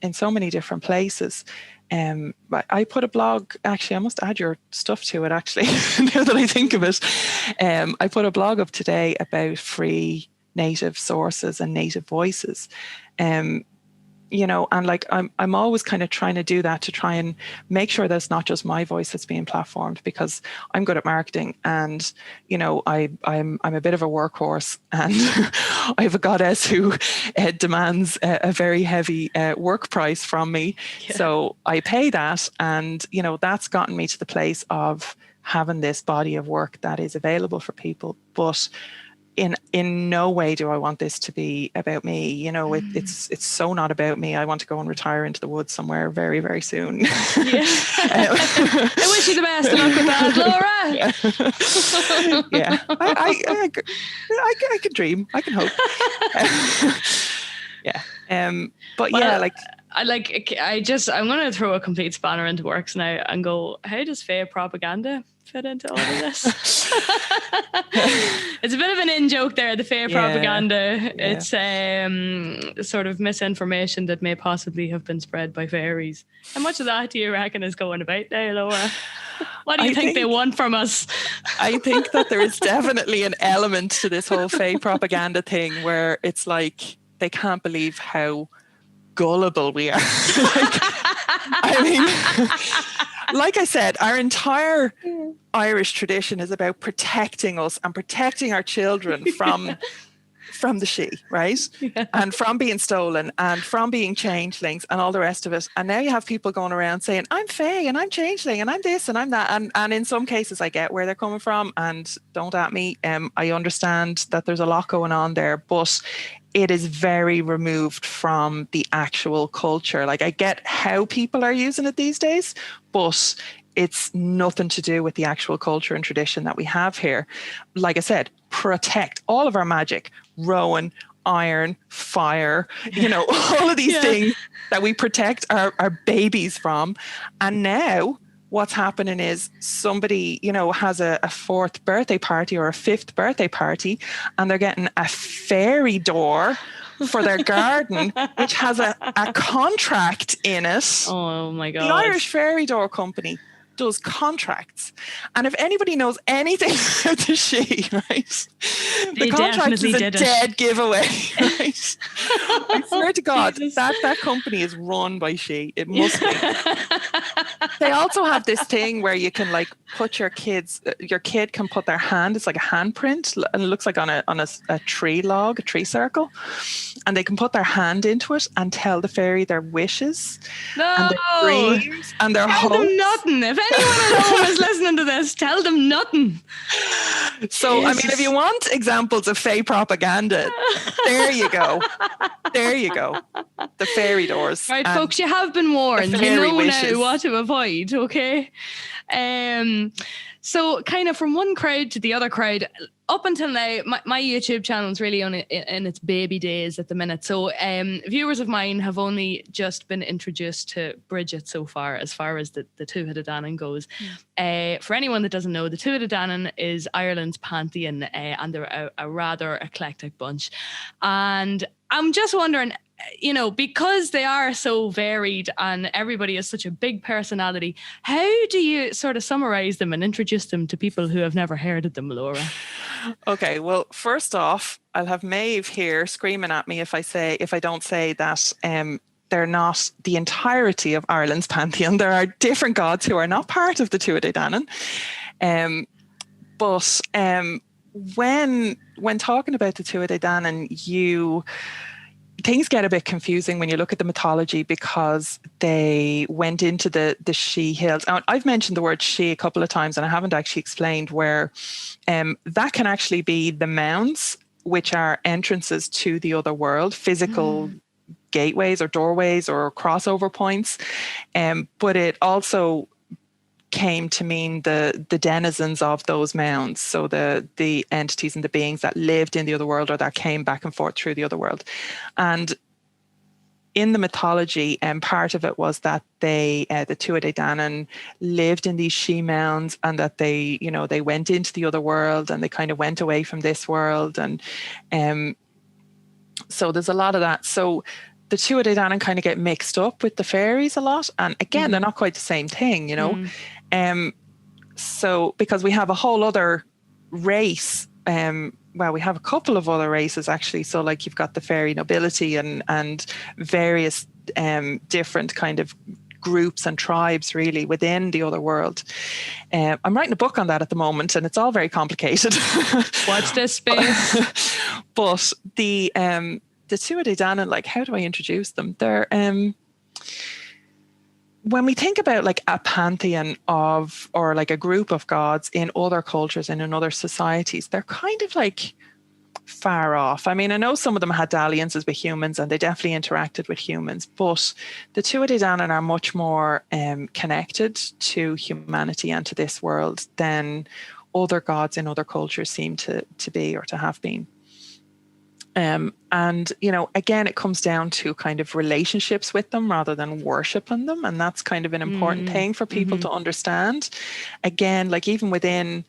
places. I put a blog, actually, I must add your stuff to it, actually, now that I think of it. I put a blog up today about free native sources and native voices. You know, and like I'm always kind of trying to do that, to try and make sure that it's not just my voice that's being platformed, because I'm good at marketing, and you know, I'm a bit of a workhorse, and I have a goddess who demands a very heavy work price from me. Yeah. So I pay that, and you know, that's gotten me to the place of having this body of work that is available for people. But in no way do I want this to be about me. You know, it's so not about me. I want to go and retire into the woods somewhere very, very soon. Yeah. I wish you the best of luck with that, Laura. Yeah, I can dream. I can hope. Yeah. But well, yeah, like. I'm going to throw a complete spanner into works now and go, how does fae propaganda fit into all of this? It's a bit of an in-joke there, the fae propaganda. Yeah. It's sort of misinformation that may possibly have been spread by fairies. How much of that do you reckon is going about now, Laura? What do you think they want from us? I think that there is definitely an element to this whole fae propaganda thing where it's like, they can't believe how gullible we are. I mean, like I said, our entire Irish tradition is about protecting us and protecting our children from the Sidhe, right? Yeah. And from being stolen and from being changelings and all the rest of it. And now you have people going around saying, I'm fae and I'm changeling and I'm this and I'm that. And in some cases I get where they're coming from, and don't at me. I understand that there's a lot going on there, but it is very removed from the actual culture. Like, I get how people are using it these days, but it's nothing to do with the actual culture and tradition that we have here. Like I said, protect all of our magic, rowan, iron, fire, you know, all of these things that we protect our babies from. And now what's happening is somebody, you know, has a fourth birthday party or a fifth birthday party, and they're getting a fairy door for their garden, which has a contract in it. Oh my God. The Irish Fairy Door Company does contracts. And if anybody knows anything about the Sidhe, right? The contract is a dead giveaway, right? I swear to God, that company is run by Sidhe. It must be. They also have this thing where you can like put your kid can put their hand, it's like a handprint, and it looks like on a tree log, a tree circle. And they can put their hand into it and tell the fairy their wishes and their dreams and their hopes. Tell them nothing. If anyone at home is listening to this, tell them nothing. So, Jesus. I mean, if you want examples of fae propaganda, there you go. There you go. The fairy doors. Right, folks, you have been warned. You know now what to avoid, okay? So kind of from one crowd to the other crowd, up until now, my YouTube channel is really on in its baby days at the minute. So viewers of mine have only just been introduced to Bridget so far as the Tuatha de Danann goes. For anyone that doesn't know, the Tuatha de Danann is Ireland's pantheon, and they're a rather eclectic bunch. And I'm just wondering, you know, because they are so varied and everybody is such a big personality, how do you sort of summarize them and introduce them to people who have never heard of them, Laura? Okay, well, first off, I'll have Maeve here screaming at me if I don't say that they're not the entirety of Ireland's pantheon. There are different gods who are not part of the Tuatha de Danann. But when talking about the Tuatha Dé Danann, things get a bit confusing when you look at the mythology, because they went into the She Hills. I've mentioned the word she a couple of times, and I haven't actually explained where that can actually be the mounds, which are entrances to the other world, physical gateways or doorways or crossover points. But it also came to mean the denizens of those mounds, so the entities and the beings that lived in the other world, or that came back and forth through the other world. And in the mythology, part of it was that the Tuatha Dé Danann lived in these she mounds, and that they went into the other world, and they kind of went away from this world, and so there's a lot of that. So the Tuatha Dé Danann kind of get mixed up with the fairies a lot, and again, they're not quite the same thing, So because we have a whole other race, we have a couple of other races actually. So like you've got the fairy nobility and various different kind of groups and tribes really within the other world. I'm writing a book on that at the moment, and it's all very complicated. Watch this space. But the Tuatha Dé Danann, like, how do I introduce them? They're when we think about like a pantheon of, or like a group of gods in other cultures and in other societies, they're kind of like far off. I mean, I know some of them had dalliances with humans, and they definitely interacted with humans, but the Tuatha Dé Danann are much more connected to humanity and to this world than other gods in other cultures seem to be, or to have been. And, again, it comes down to kind of relationships with them rather than worshiping them. And that's kind of an important thing for people to understand. Again, like even within,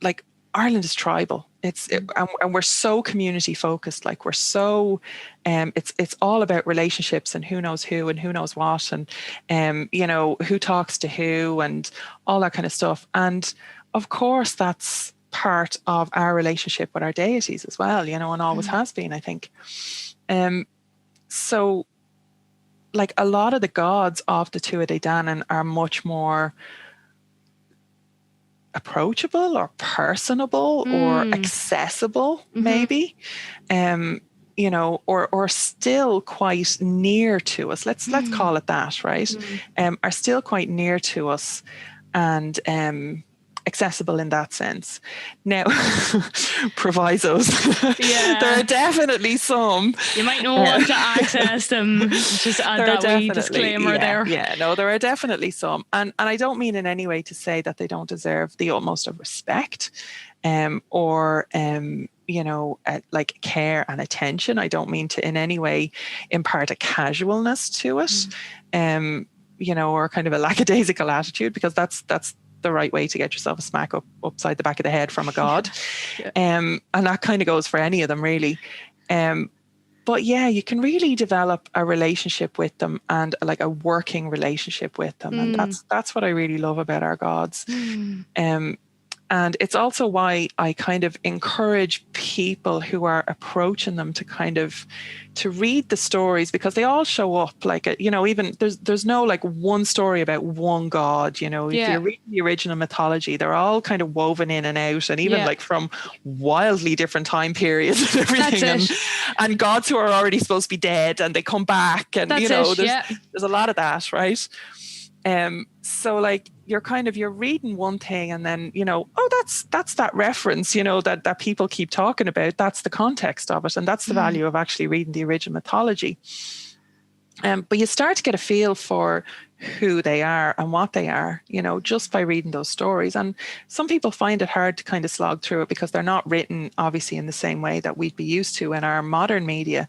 like, Ireland is tribal. And we're so community focused. Like we're so, it's all about relationships and who knows who and who knows what, and, who talks to who and all that kind of stuff. And of course, that's part of our relationship with our deities as well, and always has been, I think. So like a lot of the gods of the Tuatha Dé Danann are much more approachable or personable or accessible, maybe, or still quite near to us. Let's call it that, right? Are still quite near to us, and accessible in that sense. Now, provisos. Yeah. There are definitely some. You might not want to access them. Just add that wee disclaimer there. Yeah, no, there are definitely some. And I don't mean in any way to say that they don't deserve the utmost of respect, or like care and attention. I don't mean to in any way impart a casualness to it, or kind of a lackadaisical attitude, because that's the right way to get yourself a smack upside the back of the head from a god. Yeah. And that kind of goes for any of them really. But yeah, you can really develop a relationship with them, and like a working relationship with them. And that's what I really love about our gods. And it's also why I kind of encourage people who are approaching them to read the stories, because they all show up, like, even there's no like one story about one god, if you read the original mythology, they're all kind of woven in and out, and even like from wildly different time periods and everything, and gods who are already supposed to be dead and they come back, and there's a lot of that, right? So like you're reading one thing, and then that's that reference that people keep talking about. That's the context of it, and that's the value of actually reading the original mythology. But you start to get a feel for who they are and what they are, just by reading those stories. And some people find it hard to kind of slog through it, because they're not written obviously in the same way that we'd be used to in our modern media.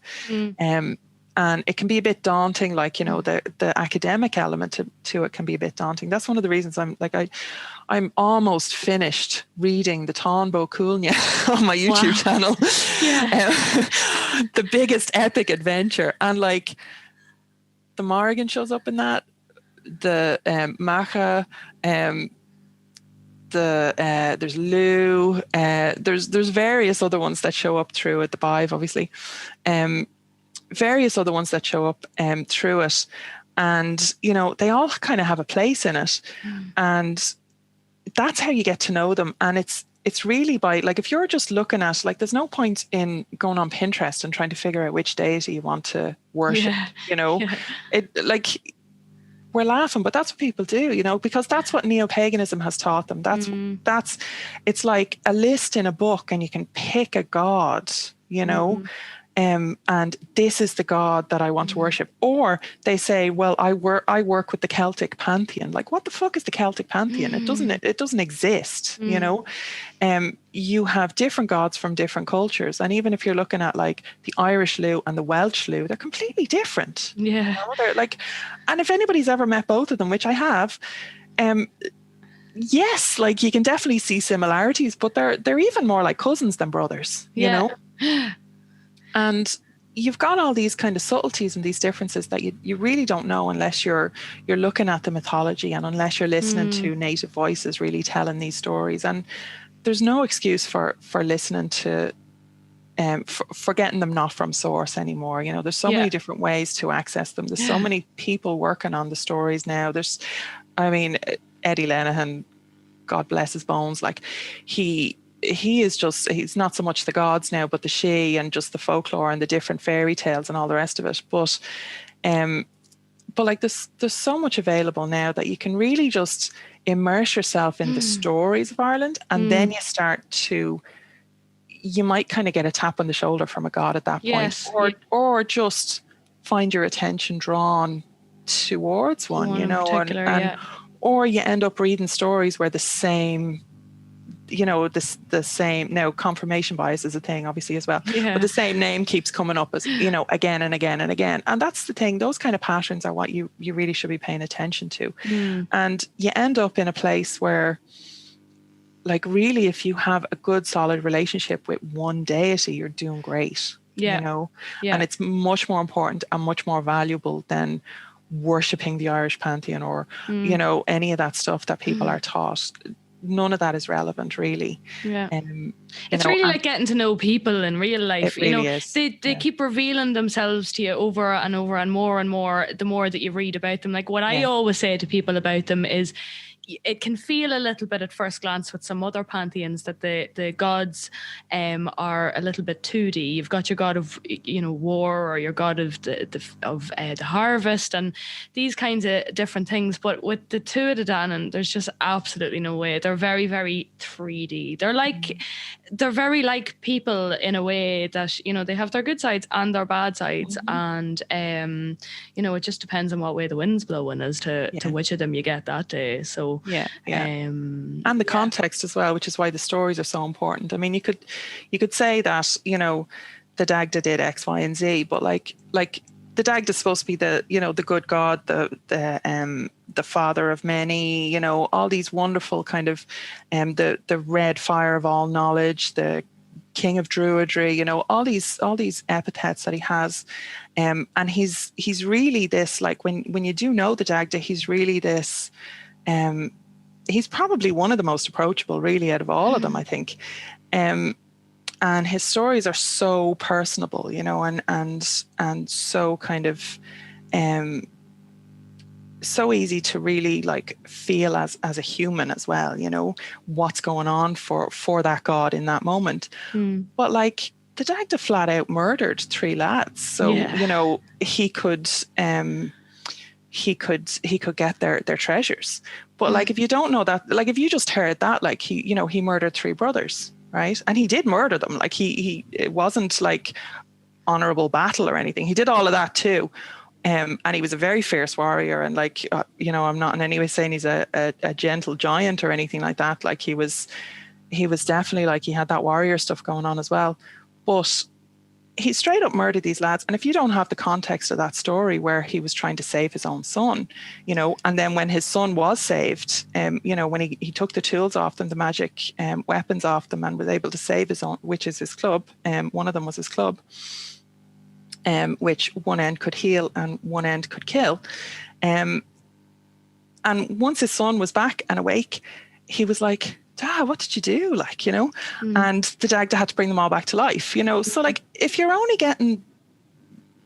And it can be a bit daunting, like, the academic element to it can be a bit daunting. That's one of the reasons I'm almost finished reading the Tán Bó Cúailnge on my YouTube channel. The biggest epic adventure. And like the Morrigan shows up in that, the Macha, there's Lou, there's various other ones that show up through it, the Bive obviously. Various other ones that show up through it, and they all kind of have a place in it, and that's how you get to know them. And it's it's really by, like, if you're just looking at, like, there's no point in going on Pinterest and trying to figure out which deity you want to worship, it, like, we're laughing, but that's what people do, because that's what neo-paganism has taught them. That's it's like a list in a book, and you can pick a god, and this is the god that I want to worship. Or they say, well, I work with the Celtic pantheon. Like, what the fuck is the Celtic pantheon? It doesn't exist. You have different gods from different cultures, and even if you're looking at like the Irish Lou and the Welsh Lou, they're completely different. They're like, and if anybody's ever met both of them, which I have, yes, like, you can definitely see similarities, but they're even more like cousins than brothers. And you've got all these kind of subtleties and these differences that you really don't know unless you're looking at the mythology, and unless you're listening to native voices really telling these stories. And there's no excuse for listening to for getting them not from source anymore. There's so many different ways to access them. There's so many people working on the stories now. Eddie Lenihan, God bless his bones, like, he's not so much the gods now, but the she, and just the folklore and the different fairy tales and all the rest of it. But like, there's so much available now that you can really just immerse yourself in the stories of Ireland, and then you might kind of get a tap on the shoulder from a god at that point, or just find your attention drawn towards one, or you end up reading stories where the same, the same, now confirmation bias is a thing obviously as well, but the same name keeps coming up as, again and again and again. And that's the thing, those kind of patterns are what you really should be paying attention to. And you end up in a place where, like, really, if you have a good solid relationship with one deity, you're doing great. And it's much more important and much more valuable than worshipping the Irish pantheon or any of that stuff that people are taught. None of that is relevant, really. It's really like getting to know people in real life. It really is. They keep revealing themselves to you over and over and more the more that you read about them. Like, what I always say to people about them is, it can feel a little bit at first glance with some other pantheons that the gods are a little bit 2D. You've got your god of war, or your god of the harvest, and these kinds of different things. But with the Tuatha Dé Danann, there's just absolutely no way. They're very, very 3D. They're very like people in a way that they have their good sides and their bad sides, and it just depends on what way the wind's blowing as to which of them you get that day. So and the context as well, which is why the stories are so important. I mean, you could say that the Dagda did X, Y, and Z, but like the Dagda is supposed to be the the good god, the father of many, all these wonderful kind of the red fire of all knowledge, the king of druidry, all these epithets that he has, and he's really this, like, when you do know the Dagda, he's really this. He's probably one of the most approachable, really, out of all of them, I think. And his stories are so personable, and so kind of so easy to really, like, feel as a human as well, what's going on for that god in that moment. But like, the Dagda flat out murdered 3 lads, so he could get their treasures. But like, if you don't know that, like, if you just heard that, like, he murdered 3 brothers, right? And he did murder them. Like, it wasn't like honorable battle or anything. He did all of that too. And he was a very fierce warrior, and like, I'm not in any way saying he's a gentle giant or anything like that. Like, he was definitely, like, he had that warrior stuff going on as well. But he straight up murdered these lads. And if you don't have the context of that story, where he was trying to save his own son, and then when his son was saved, when he took the tools off them, the magic weapons off them, and was able to save his own, which is his club. One of them was his club, which one end could heal and one end could kill. And once his son was back and awake, he was like, Dad, what did you do? Like, and the Dagda had to bring them all back to life, So like, if you're only getting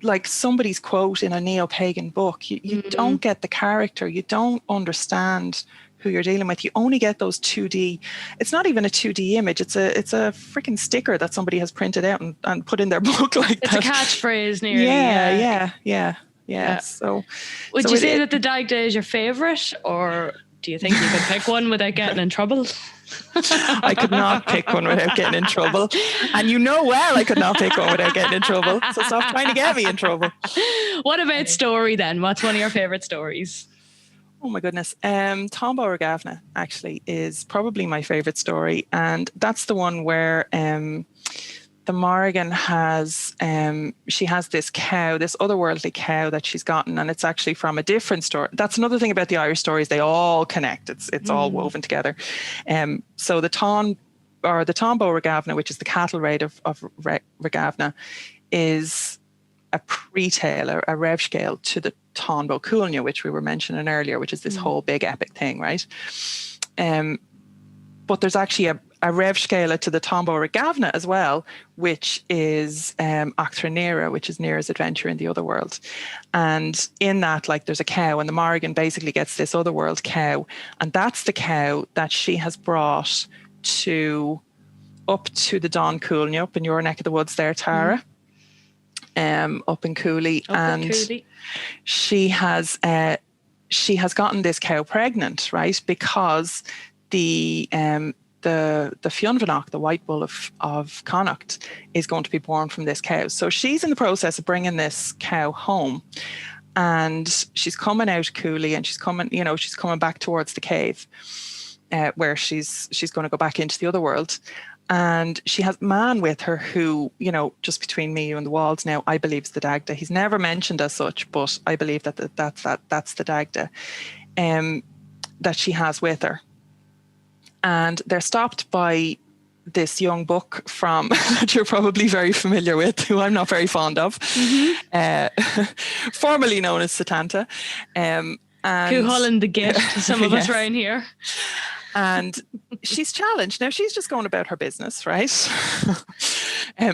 like somebody's quote in a neo-pagan book, you don't get the character, you don't understand who you're dealing with. You only get those 2D. It's not even a 2D image. It's a freaking sticker that somebody has printed out and put in their book like it's that. It's a catchphrase nearly. Yeah. So would you say that the Dagda is your favourite, or do you think you could pick one without getting in trouble? I could not pick one without getting in trouble. And you know well I could not pick one without getting in trouble. So stop trying to get me in trouble. What about story then? What's one of your favourite stories? Oh my goodness. Tombo or Gavna actually is probably my favourite story. And that's the one where the Morrigan has, she has this cow, this otherworldly cow that she's gotten, and it's actually from a different story. That's another thing about the Irish stories. They all connect. It's all woven together. So the Tombo Regavna, which is the cattle raid of Regavna, is a pre-tale, a rev scale to the Tombo Coolnia, which we were mentioning earlier, which is this whole big epic thing, right? But there's actually a rev scala to the Tombo Regavna as well, which is Actranera, which is Nera's adventure in the otherworld. And in that, like, there's a cow, and the Morrigan basically gets this otherworld cow, and that's the cow that she has brought up to the Don Coolnia, up in your neck of the woods there, Tara, up in Cooley. She has gotten this cow pregnant, right? Because the Fionvanach, the white bull of Connacht, is going to be born from this cow. So she's in the process of bringing this cow home, and she's coming out Cooley, and she's coming back towards the cave, where she's going to go back into the other world. And she has a man with her who, just between me, you and the walls now, I believe is the Dagda. He's never mentioned as such, but I believe that's the Dagda that she has with her. And they're stopped by this young buck that you're probably very familiar with, who I'm not very fond of, formerly known as Satanta. And who Holland the gift to some of us around here. And she's challenged. Now, she's just going about her business, right?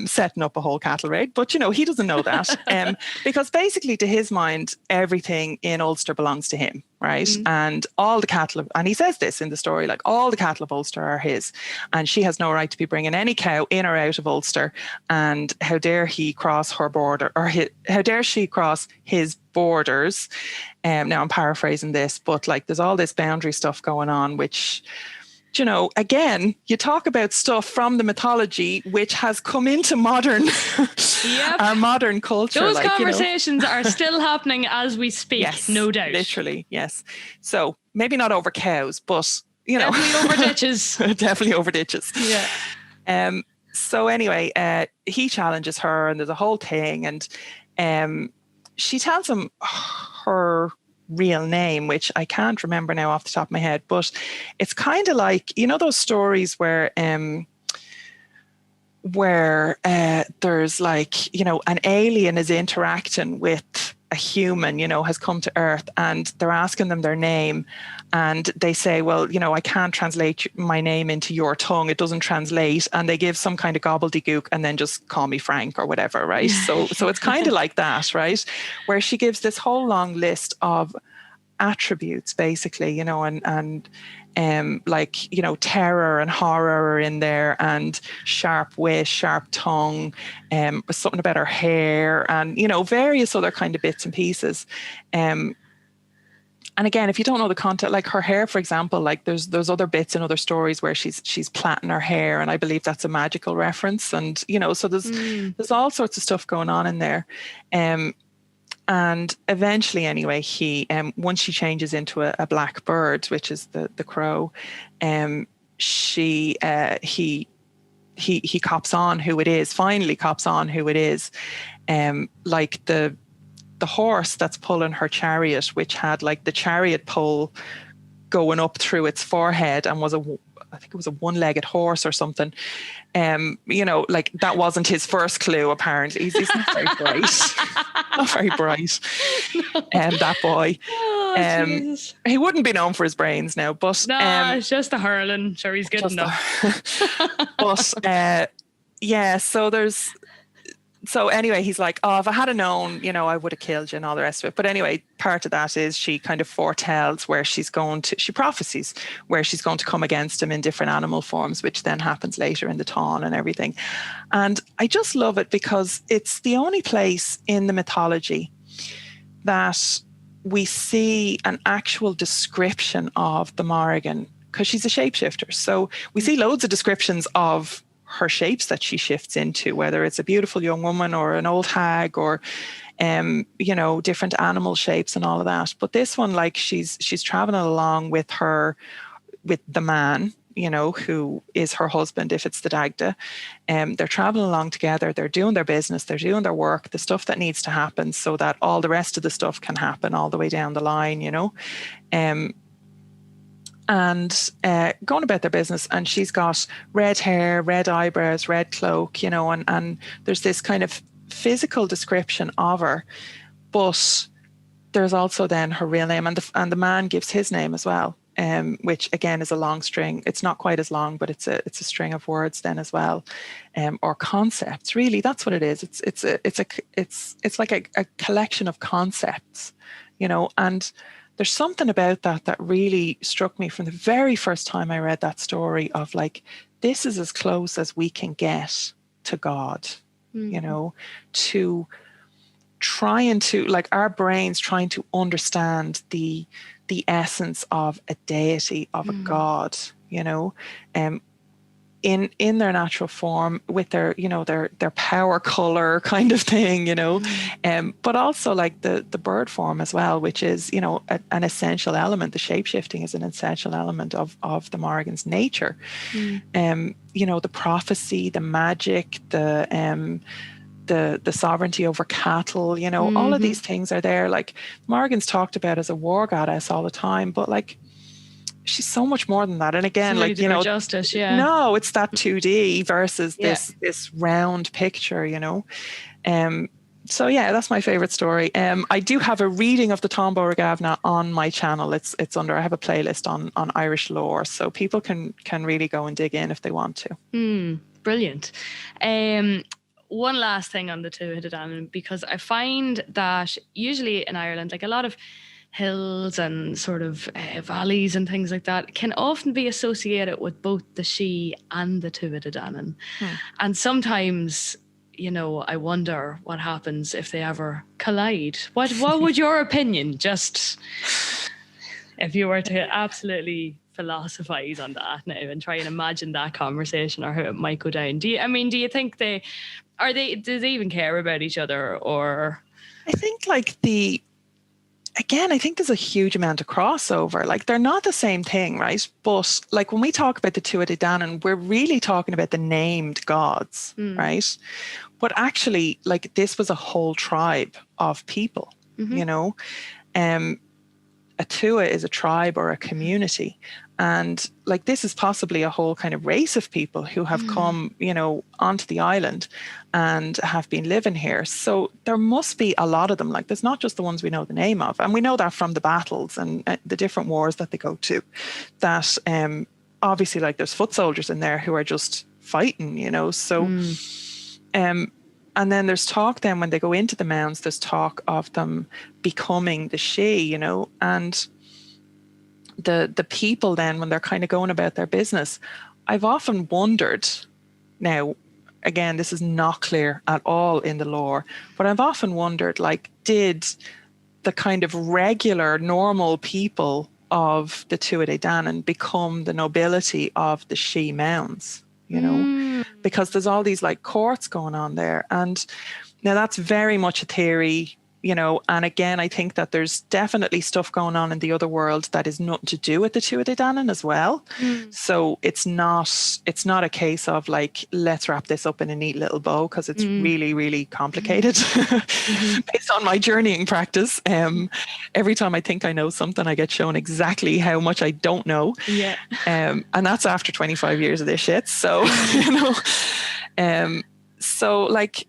Setting up a whole cattle raid. But, he doesn't know that. Because basically, to his mind, everything in Ulster belongs to him, right? And all the cattle, and he says this in the story, like, all the cattle of Ulster are his. And she has no right to be bringing any cow in or out of Ulster. And how dare he cross her border, or how dare she cross his borders. Now I'm paraphrasing this, but like, there's all this boundary stuff going on, which, again, you talk about stuff from the mythology, which has come into our modern culture. Those conversations are still happening as we speak, yes, no doubt. Literally, yes. So maybe not over cows, but, definitely over ditches. Definitely over ditches. Yeah. So anyway, he challenges her, and there's a whole thing, and she tells him her real name, which I can't remember now off the top of my head, but it's kind of like, those stories where there's like, an alien is interacting with a human, has come to Earth, and they're asking them their name, and they say, well, I can't translate my name into your tongue, it doesn't translate, and they give some kind of gobbledygook and then just call me Frank or whatever, right? So it's kind of like that, right? Where she gives this whole long list of attributes, basically, like, terror and horror are in there, and sharp wit, sharp tongue, something about her hair, and, various other kind of bits and pieces. And again, if you don't know the content, like her hair, for example, like there's other bits in other stories where she's plaiting her hair, and I believe that's a magical reference. And, so there's all sorts of stuff going on in there. And eventually, anyway, he once she changes into a black bird, which is the crow, he cops on who it is. Finally, cops on who it is. Like the horse that's pulling her chariot, which had like the chariot pole going up through its forehead, and I think it was a one-legged horse or something. Like that wasn't his first clue, apparently. He's not very bright. Not very bright. That boy. He wouldn't be known for his brains now, but it's just a hurling. Sure, he's good enough. But so So anyway, he's like, oh, if I had known, I would have killed you and all the rest of it. But anyway, part of that is she kind of foretells where she prophesies where she's going to come against him in different animal forms, which then happens later in the Táin and everything. And I just love it because it's the only place in the mythology that we see an actual description of the Morrigan, because she's a shapeshifter. So we see loads of descriptions of her shapes that she shifts into, whether it's a beautiful young woman or an old hag or different animal shapes and all of that. But this one, like she's traveling along with the man, who is her husband if it's the Dagda. They're traveling along together, they're doing their business, they're doing their work, the stuff that needs to happen so that all the rest of the stuff can happen all the way down the line, and going about their business. And she's got red hair, red eyebrows, red cloak, and there's this kind of physical description of her. But there's also then her real name, and the man gives his name as well, which again is a long string. It's not quite as long, but it's a string of words then as well, or concepts. Really, that's what it is. It's like a collection of concepts, and there's something about that really struck me from the very first time I read that story of like, this is as close as we can get to God, to trying to, like, our brains trying to understand the essence of a deity, of a God, in their natural form with their power color kind of thing, but also like the bird form as well, which is, an essential element. The shape-shifting is an essential element of the Morrigan's nature. The prophecy, the magic, the sovereignty over cattle, all of these things are there. Like, Morrigan's talked about as a war goddess all the time, but like, she's so much more than that. And again, really justice, yeah. No, it's that 2D versus this round picture, So yeah, that's my favorite story. I do have a reading of the Táin Bó Ragavna on my channel. It's under, I have a playlist on Irish lore, so people can really go and dig in if they want to. Brilliant. One last thing on the Tuatha Dé Danann, because I find that usually in Ireland, like a lot of hills and sort of valleys and things like that can often be associated with both the She and the Tuatha Dé Danann. And sometimes, I wonder what happens if they ever collide. What would your opinion, just if you were to absolutely philosophize on that now and try and imagine that conversation or how it might go down? Do you think do they even care about each other? Or I think I think there's a huge amount of crossover. Like, they're not the same thing, right? But like, when we talk about the Tuatha Dé Danann, we're really talking about the named gods, right? But actually, like, this was a whole tribe of people, a Tuatha is a tribe or a community. And like, this is possibly a whole kind of race of people who have come, onto the island and have been living here. So there must be a lot of them. Like, there's not just the ones we know the name of. And we know that from the battles and the different wars that they go to, that obviously, like, there's foot soldiers in there who are just fighting, So, and then there's talk then when they go into the mounds, there's talk of them becoming the She, and the people then, when they're kind of going about their business, I've often wondered, now again, this is not clear at all in the lore, but I've often wondered, like, did the kind of regular normal people of the Tuatha Dé Danann become the nobility of the She mounds, because there's all these like courts going on there. And now that's very much a theory, and again, I think that there's definitely stuff going on in the other world that is nothing to do with the Tuatha Dé Danann as well. So it's not a case of like, let's wrap this up in a neat little bow, because it's really, really complicated. Based on my journeying practice, every time I think I know something, I get shown exactly how much I don't know. And that's after 25 years of this shit. So, so like,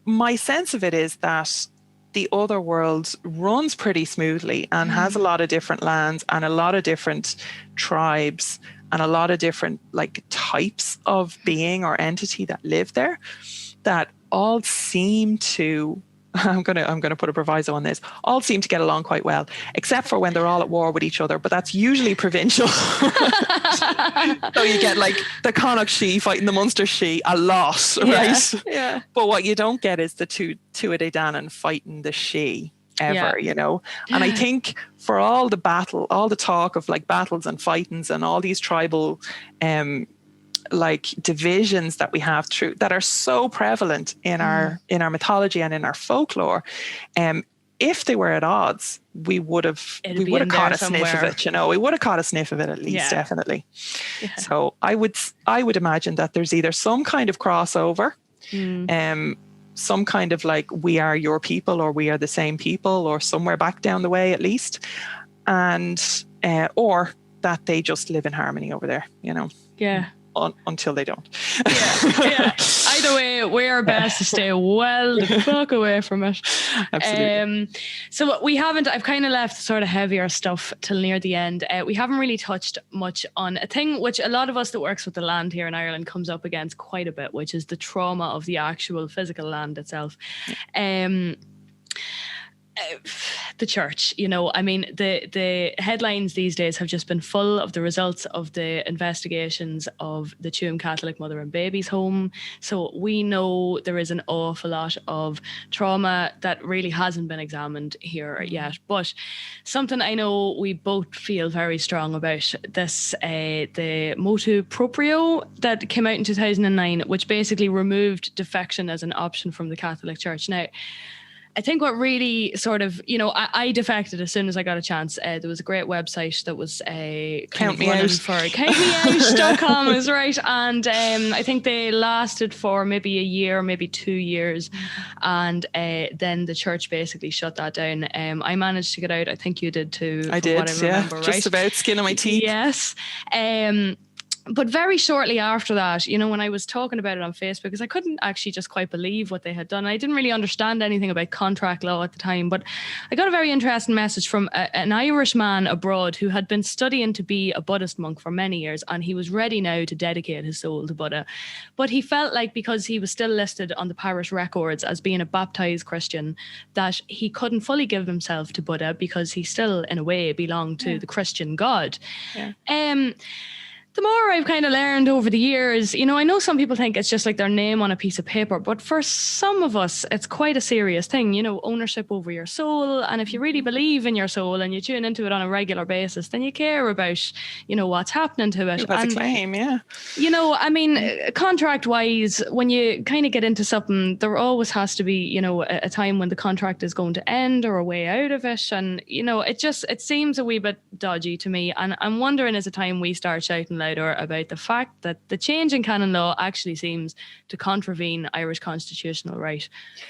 my sense of it is that the other world runs pretty smoothly and has a lot of different lands and a lot of different tribes and a lot of different like types of being or entity that live there, that all seem to, I'm gonna put a proviso on this, all seem to get along quite well, except for when they're all at war with each other, but that's usually provincial. So you get like the Connacht She fighting the Munster She a lot, right? Yeah. But what you don't get is the Tuatha Dé Danann fighting the She ever, you know. And I think for all the talk of like battles and fightings and all these tribal like divisions that we have that are so prevalent in our mythology and in our folklore, if they were at odds, we would have caught a sniff of it, you know. We would have caught a sniff of it at least, definitely. Yeah. So I would imagine that there's either some kind of crossover, some kind of like we are your people or we are the same people or somewhere back down the way at least, and or that they just live in harmony over there, you know. Yeah. Until they don't. Yeah. Either way, we're best to stay well the fuck away from it. Absolutely. So I've kind of left sort of heavier stuff till near the end. We haven't really touched much on a thing which a lot of us that works with the land here in Ireland comes up against quite a bit, which is the trauma of the actual physical land itself. The church, you know, I mean, the headlines these days have just been full of the results of the investigations of the Tuam Catholic Mother and Babies Home. So we know there is an awful lot of trauma that really hasn't been examined here yet. But something I know we both feel very strong about, this the motu proprio that came out in 2009, which basically removed defection as an option from the Catholic Church. Now, I think what really sort of, you know, I defected as soon as I got a chance. There was a great website that was countmeout.com is right. And I think they lasted for maybe a year, maybe 2 years. And then the church basically shut that down. I managed to get out. I think you did too. I did, remember, just about skin on my teeth. Yes. But very shortly after that, you know, when I was talking about it on Facebook, because I couldn't actually just quite believe what they had done. I didn't really understand anything about contract law at the time, but I got a very interesting message from an Irish man abroad who had been studying to be a Buddhist monk for many years, and he was ready now to dedicate his soul to Buddha. But he felt like because he was still listed on the parish records as being a baptized Christian, that he couldn't fully give himself to Buddha because he still, in a way, belonged to the Christian God. Yeah. The more I've kind of learned over the years, you know, I know some people think it's just like their name on a piece of paper, but for some of us, it's quite a serious thing, you know, ownership over your soul. And if you really believe in your soul and you tune into it on a regular basis, then you care about, you know, what's happening to it. That's a claim, yeah. You know, I mean, contract wise, when you kind of get into something, there always has to be, you know, a time when the contract is going to end or a way out of it. And, you know, it seems a wee bit dodgy to me. And I'm wondering, is it time we start shouting louder about the fact that the change in canon law actually seems to contravene Irish constitutional right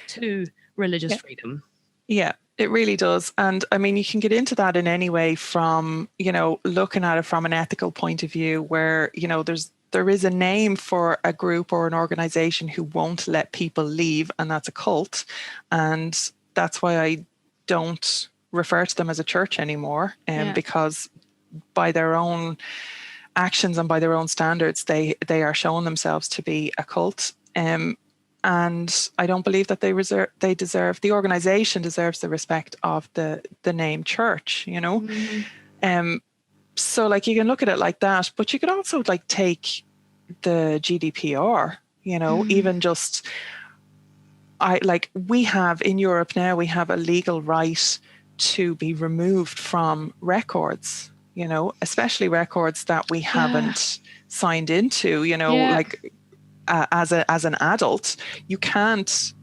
to religious freedom? Yeah, it really does. And I mean, you can get into that in any way from, you know, looking at it from an ethical point of view where, you know, there is a name for a group or an organization who won't let people leave, and that's a cult. And that's why I don't refer to them as a church anymore, because by their own actions and by their own standards, they are showing themselves to be a cult. And I don't believe that the organization deserves the respect of the name church, you know. Mm-hmm. So like you can look at it like that, but you could also like take the GDPR, you know, even just we have in Europe now, we have a legal right to be removed from records, you know, especially records that we haven't signed into, you know, like as an adult, you can't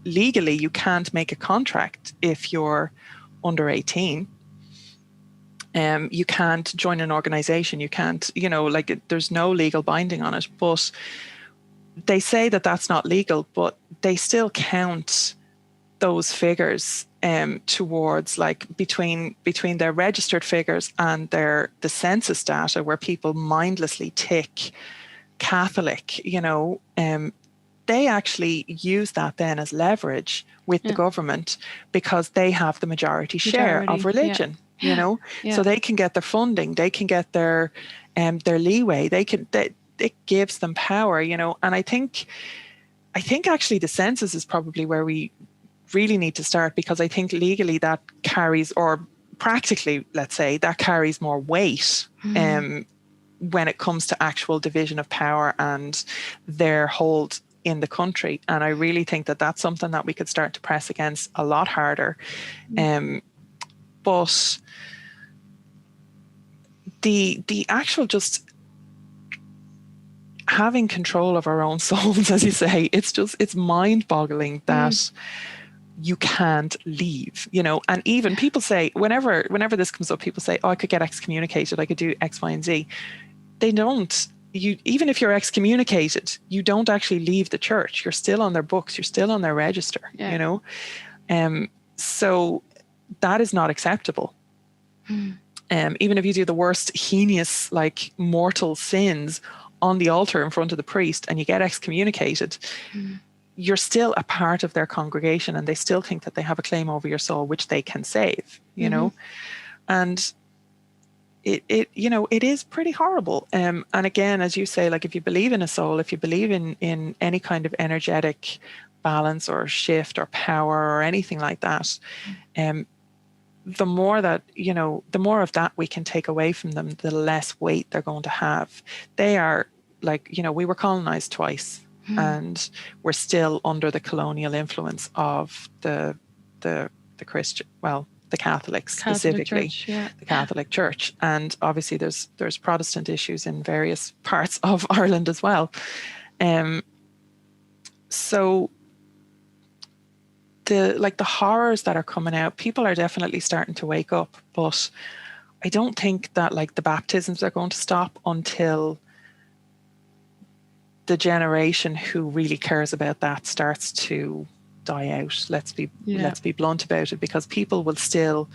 legally, you can't make a contract if you're under 18. You can't join an organization. You can't, you know, like there's no legal binding on it, but they say that that's not legal, but they still count those figures towards like between their registered figures and the census data where people mindlessly tick Catholic, you know, they actually use that then as leverage with the government because they have the majority share of religion, you know, so they can get their funding, they can get their leeway, it gives them power, you know. And I think I think actually the census is probably where we really need to start, because I think legally that carries, or practically, let's say, that carries more weight when it comes to actual division of power and their hold in the country. And I really think that that's something that we could start to press against a lot harder. But the actual just having control of our own souls, as you say, it's mind-boggling that you can't leave, you know. And even people say, whenever this comes up, people say, oh, I could get excommunicated, I could do X, Y, and Z. They don't. Even if you're excommunicated, you don't actually leave the church. You're still on their books, you're still on their register, you know. So that is not acceptable. Even if you do the worst heinous, like, mortal sins on the altar in front of the priest and you get excommunicated, you're still a part of their congregation, and they still think that they have a claim over your soul, which they can save, you know. And it you know, it is pretty horrible. And again, as you say, like, if you believe in a soul, if you believe in any kind of energetic balance or shift or power or anything like that, the more that, you know, the more of that we can take away from them, the less weight they're going to have. They are, like, you know, we were colonized twice, and we're still under the colonial influence of the Christian, well, the Catholics specifically, the Catholic Church. And obviously there's Protestant issues in various parts of Ireland as well. So the horrors that are coming out, people are definitely starting to wake up, but I don't think that, like, the baptisms are going to stop until the generation who really cares about that starts to die out. Let's be blunt about it, because people will still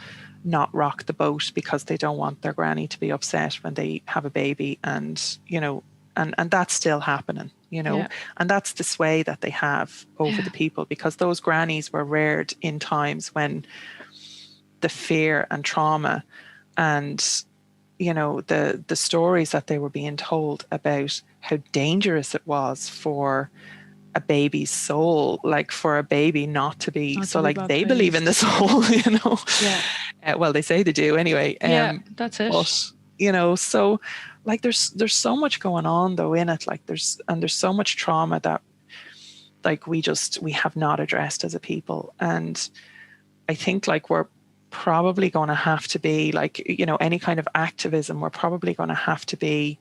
not rock the boat because they don't want their granny to be upset when they have a baby, and, you know, and that's still happening, you know. And that's the sway that they have over the people, because those grannies were reared in times when the fear and trauma and, you know, the stories that they were being told about how dangerous it was for a baby's soul, like, for a baby not to be, so, like, they believe in the soul, you know. Well, they say they do anyway. That's it. But, you know, so, like, there's so much going on though in it, like, there's so much trauma that, like, we have not addressed as a people. And I think, like, we're probably going to have to be, like, you know, any kind of activism, we're probably going to have to be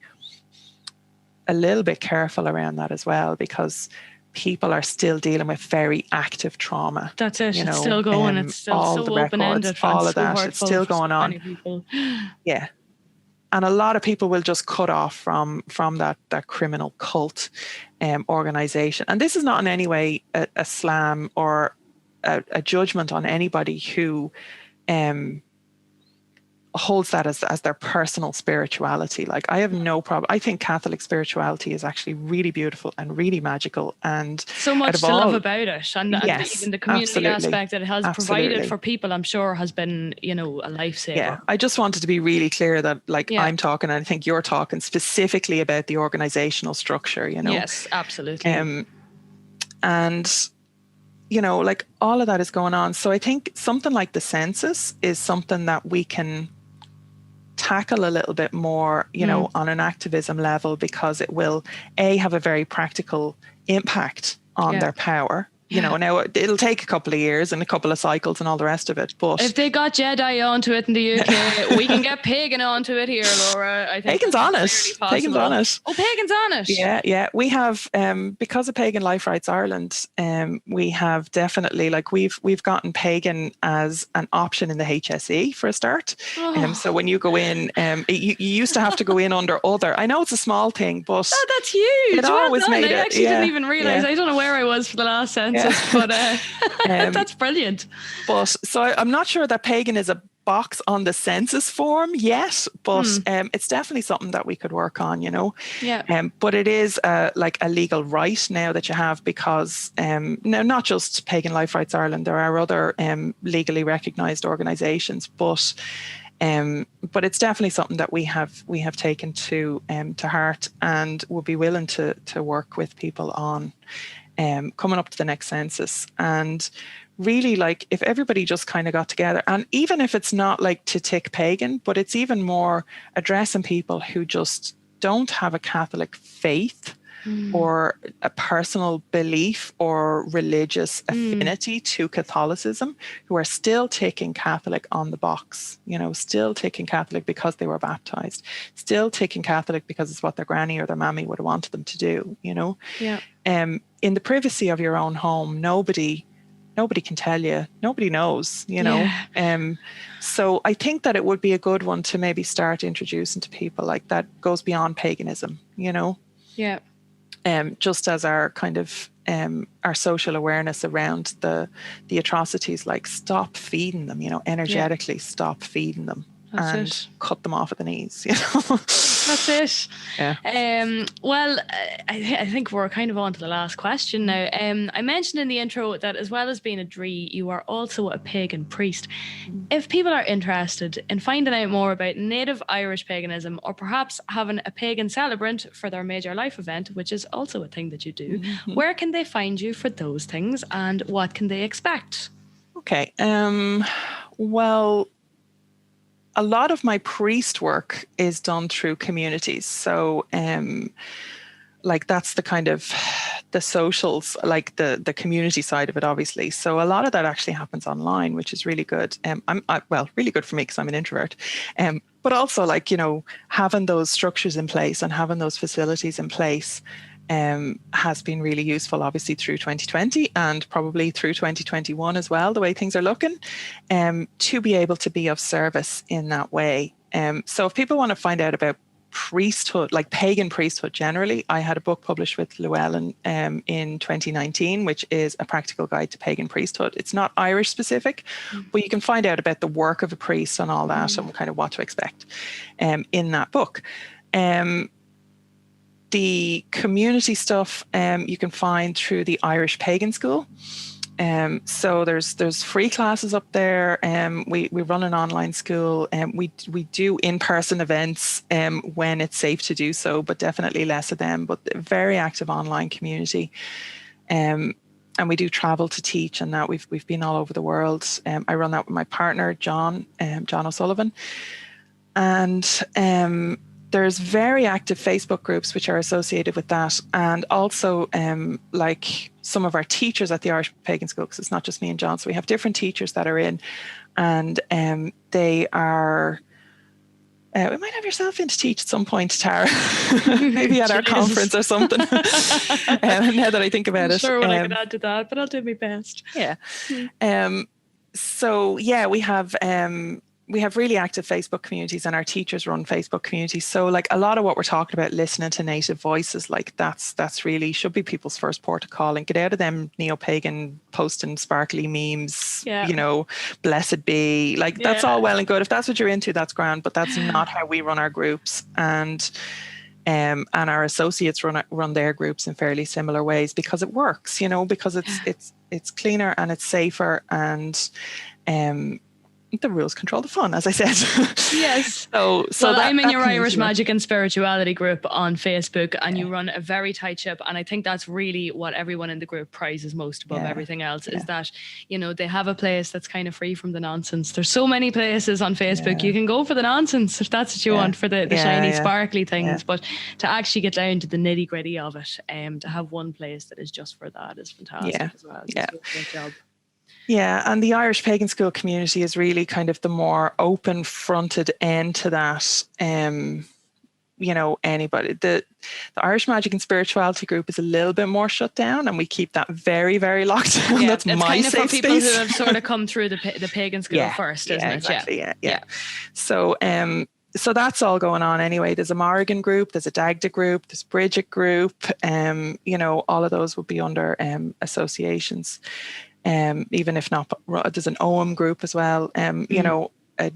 a little bit careful around that as well, because people are still dealing with very active trauma. That's it. You know, it's still going. It's still all so the records, open-ended. all of that, it's still going on. Yeah. And a lot of people will just cut off from that criminal cult organization. And this is not in any way a slam or a judgment on anybody who holds that as their personal spirituality. Like, I have no problem. I think Catholic spirituality is actually really beautiful and really magical, and so much to love about it. And even the community aspect that it has provided for people, I'm sure, has been, you know, a lifesaver. Yeah, I just wanted to be really clear that, like, I'm talking, and I think you're talking specifically about the organizational structure, you know. Yes, absolutely. And, you know, like, all of that is going on. So I think something like the census is something that we can tackle a little bit more, you know, on an activism level, because it will have a very practical impact on their power. You know, now it'll take a couple of years and a couple of cycles and all the rest of it. But if they got Jedi onto it in the UK, we can get pagan onto it here, Laura. I think pagan's on it. Pagan's on it. Oh, pagan's on it. Yeah. We have, because of Pagan Life Rights Ireland, we have definitely, like, we've gotten pagan as an option in the HSE for a start. So when you go in, you used to have to go in under other. I know it's a small thing, but that's huge. It always made it. I actually didn't even realize. I don't know where I was for the last census. But that's brilliant. But so I'm not sure that pagan is a box on the census form yet, but it's definitely something that we could work on, you know. But it is like a legal right now that you have, because now, not just Pagan Life Rights Ireland, there are other legally recognised organisations, but it's definitely something that we have taken to heart, and would be willing to work with people on. coming up to the next census. And really, like, if everybody just kind of got together, and even if it's not like to tick pagan, but it's even more addressing people who just don't have a Catholic faith or a personal belief or religious affinity to Catholicism, who are still ticking Catholic on the box, you know, still ticking Catholic because they were baptized, still ticking Catholic because it's what their granny or their mammy would have wanted them to do, you know. Yeah. In the privacy of your own home, nobody can tell you, nobody knows, you know. So I think that it would be a good one to maybe start introducing to people, like, that goes beyond paganism, you know. Yeah. Just as our kind of our social awareness around the atrocities, like, stop feeding them, you know, energetically stop feeding them. That's and it. Cut them off at the knees, you know. That's it. Yeah. Well, I think we're kind of on to the last question now. I mentioned in the intro that as well as being a Dree, you are also a pagan priest. If people are interested in finding out more about native Irish paganism, or perhaps having a pagan celebrant for their major life event, which is also a thing that you do, where can they find you for those things, and what can they expect? Okay. Well, a lot of my priest work is done through communities. So, like, that's the kind of the socials, like the community side of it, obviously. So a lot of that actually happens online, which is really good. Well, really good for me because I'm an introvert. But also, like, you know, having those structures in place and having those facilities in place has been really useful, obviously, through 2020 and probably through 2021 as well, the way things are looking, to be able to be of service in that way. So if people want to find out about priesthood, like pagan priesthood generally, I had a book published with Llewellyn in 2019, which is a practical guide to pagan priesthood. It's not Irish specific, but you can find out about the work of a priest and all that and kind of what to expect in that book. The community stuff you can find through the Irish Pagan School. So there's free classes up there. We run an online school, and we do in-person events when it's safe to do so, but definitely less of them. But a very active online community, and we do travel to teach, and that we've been all over the world. I run that with my partner John O'Sullivan, and there's very active Facebook groups which are associated with that, and also like some of our teachers at the Irish Pagan School, because it's not just me and John, so we have different teachers that are in, and they are. We might have yourself in to teach at some point, Tara, maybe at our conference or something. Now that I think about it, sure what I can add to that, but I'll do my best. Yeah. So yeah, we have really active Facebook communities, and our teachers run Facebook communities. So, like, a lot of what we're talking about, listening to native voices, like, that's really should be people's first port of call, and get out of them neo-pagan posting sparkly memes, you know, blessed be, like, that's all well and good. If that's what you're into, that's grand, but that's not how we run our groups. And our associates run their groups in fairly similar ways, because it works, you know, because it's cleaner and it's safer, and the rules control the fun, as I said. Yes. So well, I'm in your Irish Magic and Spirituality group on Facebook, and you run a very tight ship, and I think that's really what everyone in the group prizes most above everything else, is that, you know, they have a place that's kind of free from the nonsense. There's so many places on Facebook. You can go for the nonsense if that's what you want, for the shiny sparkly things, but to actually get down to the nitty gritty of it, to have one place that is just for that is fantastic as well. You do a great job. Yeah, and the Irish Pagan School community is really kind of the more open-fronted end to that. You know, anybody. The Irish Magic and Spirituality group is a little bit more shut down, and we keep that very, very locked down. Yeah, that's my kind of safe for people space. who have sort of come through the pagan school first, isn't it? Exactly, yeah. So, so that's all going on anyway. There's a Morrigan group, there's a Dagda group, there's a Bridget group. You know, all of those would be under associations. Even if not, there's an OM group as well, you know, a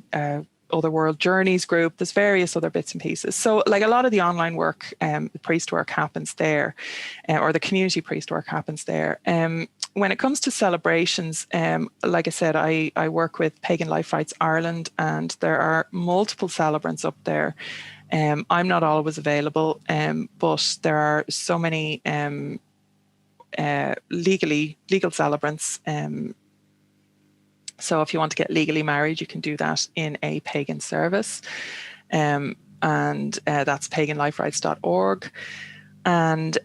Other World Journeys group, there's various other bits and pieces. So, like, a lot of the online work, the priest work happens there, or the community priest work happens there. When it comes to celebrations, like I said, I work with Pagan Life Rites Ireland, and there are multiple celebrants up there. I'm not always available, but there are so many legal celebrants. So if you want to get legally married, you can do that in a pagan service. And that's paganliferites.org. And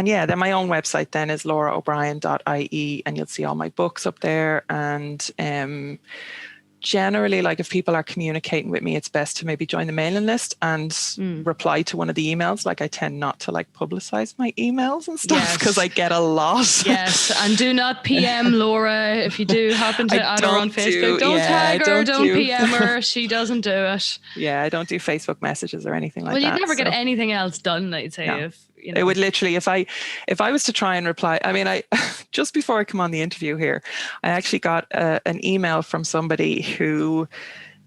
yeah, then my own website then is lorao'brien.ie, and you'll see all my books up there. And generally, like if people are communicating with me, it's best to maybe join the mailing list and reply to one of the emails. Like I tend not to like publicize my emails and stuff because I get a lot. Yes, and do not PM Lora if you do happen to add her on Facebook. Don't tag her, don't PM her. She doesn't do it. Yeah, I don't do Facebook messages or anything like that. Well, you'd never get anything else done, I'd say. No. If you know. It would literally, if I was to try and reply, I mean, I just before I come on the interview here, I actually got an email from somebody who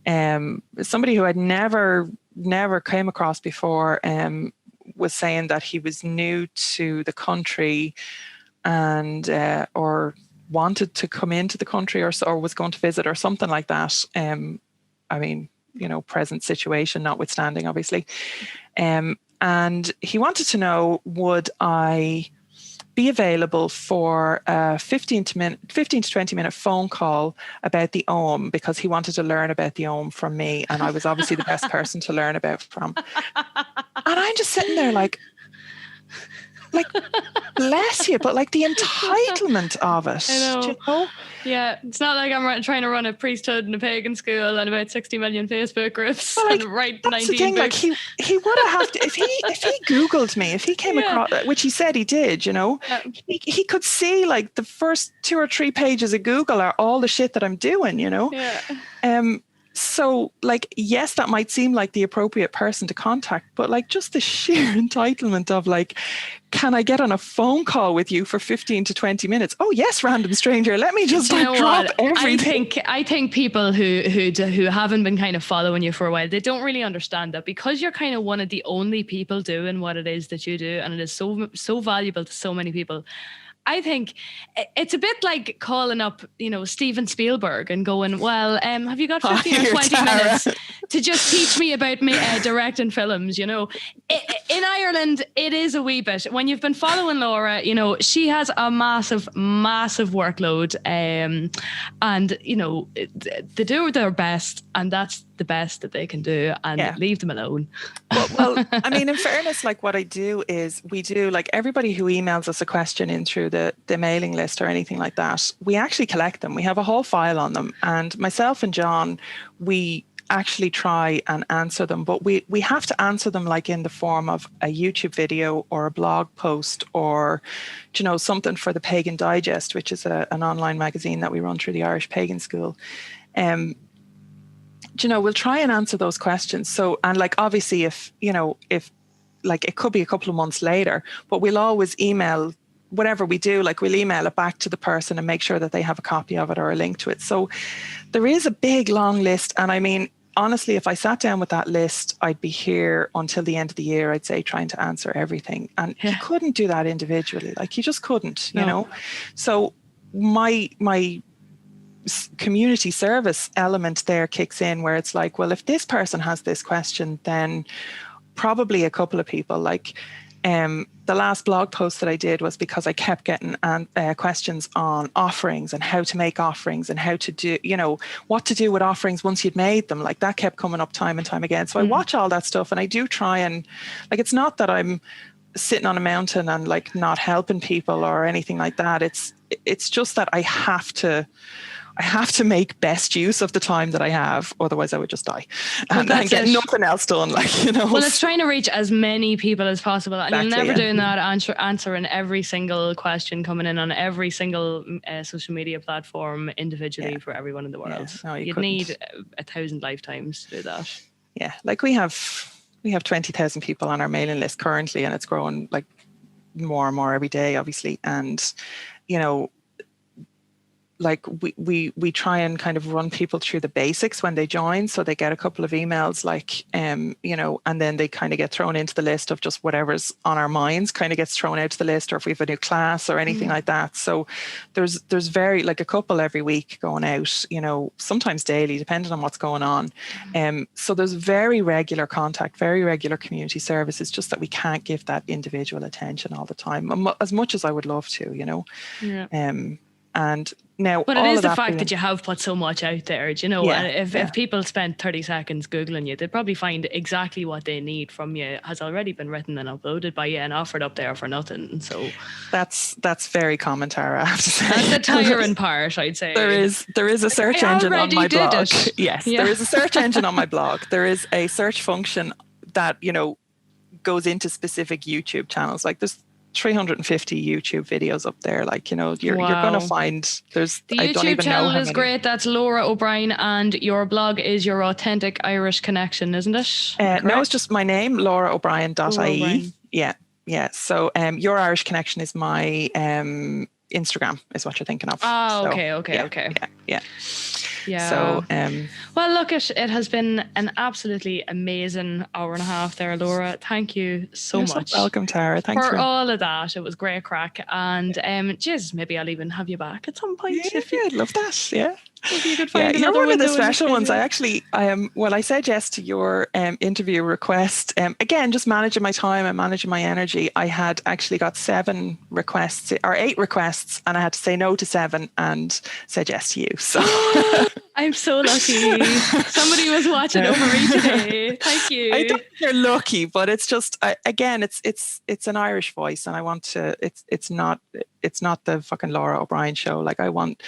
I'd never came across before, was saying that he was new to the country and or wanted to come into the country or was going to visit or something like that. I mean, you know, present situation notwithstanding, obviously. And he wanted to know, would I be available for a 15 to 20 minute phone call about the Om, because he wanted to learn about the Om from me, and I was obviously the best person to learn about from. And I'm just sitting there like bless you, but like the entitlement of it. I know. Do you know? Yeah, it's not like I'm trying to run a priesthood and a pagan school and about 60 million Facebook groups like, and write that's 19 the thing, books. like he would have to, if he Googled me, if he came across, which he said he did, you know, he could see like the first 2 or 3 pages of Google are all the shit that I'm doing, you know. So like, yes, that might seem like the appropriate person to contact, but like just the sheer entitlement of like, can I get on a phone call with you for 15 to 20 minutes? Oh yes, random stranger. Let me just drop everything. I think people who haven't been kind of following you for a while, they don't really understand that, because you're kind of one of the only people doing what it is that you do, and it is so valuable to so many people. I think it's a bit like calling up, you know, Steven Spielberg and going, well, have you got 15 or 20 minutes to just teach me about directing films, you know? In Ireland, it is a wee bit. When you've been following Lora, you know, she has a massive, massive workload. And, you know, they do their best, and that's the best that they can do, and leave them alone. Well, I mean, in fairness, like what I do is we do, like everybody who emails us a question in through the mailing list or anything like that, we actually collect them. We have a whole file on them, and myself and John, we actually try and answer them, but we have to answer them like in the form of a YouTube video or a blog post, or, you know, something for the Pagan Digest, which is an online magazine that we run through the Irish Pagan School. You know, we'll try and answer those questions. So, and like, obviously if like it could be a couple of months later, but we'll always email whatever we do, like we'll email it back to the person and make sure that they have a copy of it or a link to it. So there is a big long list. And I mean, honestly, if I sat down with that list, I'd be here until the end of the year, I'd say, trying to answer everything. And you couldn't do that individually. Like you just couldn't, you know? So my community service element there kicks in, where it's like, well, if this person has this question, then probably a couple of people, like the last blog post that I did was because I kept getting questions on offerings and how to make offerings and how to do, you know, what to do with offerings once you'd made them. Like that kept coming up time and time again. So I watch all that stuff, and I do try and, like, it's not that I'm sitting on a mountain and like not helping people or anything like that. It's just that I have to make best use of the time that I have, otherwise I would just die and get nothing else done. Like, you know. Well, it's trying to reach as many people as possible, and exactly, you're never doing that, answering every single question coming in on every single social media platform individually for everyone in the world. No, you'd need 1,000 lifetimes to do that. Yeah, like we have 20,000 people on our mailing list currently, and it's growing like more and more every day, obviously. And, you know, like we try and kind of run people through the basics when they join, so they get a couple of emails like you know, and then they kind of get thrown into the list of just whatever's on our minds kind of gets thrown out to the list, or if we have a new class or anything like that. So there's very, like, a couple every week going out, you know, sometimes daily depending on what's going on. So there's very regular contact, very regular community service. It's just that we can't give that individual attention all the time, as much as I would love to, you know. And now, but it is the fact that you have put so much out there, you know. Yeah, and if people spent 30 seconds Googling you, they'd probably find exactly what they need from you has already been written and uploaded by you and offered up there for nothing. So that's very common, Tara, I have to say. That's the tiring part, I'd say. There is a search engine on my blog. Yes, yeah. There is a search engine on my blog. There is a search function that, you know, goes into specific YouTube channels. Like, there's 350 YouTube videos up there. Like, you know, you're going to find there's the I YouTube don't even channel know how is many. great. That's Lora O'Brien, and your blog is Your Authentic Irish Connection, isn't it? No, it's just my name, LoraO'Brien.ie. Lora O'Brien. Yeah. So Your Irish Connection is my Instagram, is what you're thinking of. Oh, So, okay. Yeah. So well, look, it has been an absolutely amazing hour and a half there, Laura. Thank you so you're much. So welcome, Tara. Thanks for all of that. It was great crack. And Jesus, maybe I'll even have you back at some point. Yeah, I'd love that. Yeah. If you could find you're one of the special ones. I I said yes to your interview request. Again, just managing my time and managing my energy. I had actually got 7 requests or 8 requests, and I had to say no to 7 and said yes to you. So I'm so lucky. Somebody was watching over me today. Thank you. I don't think you're lucky, but it's just again, it's an Irish voice, and I want to. It's not the fucking Lora O'Brien show. Like, I want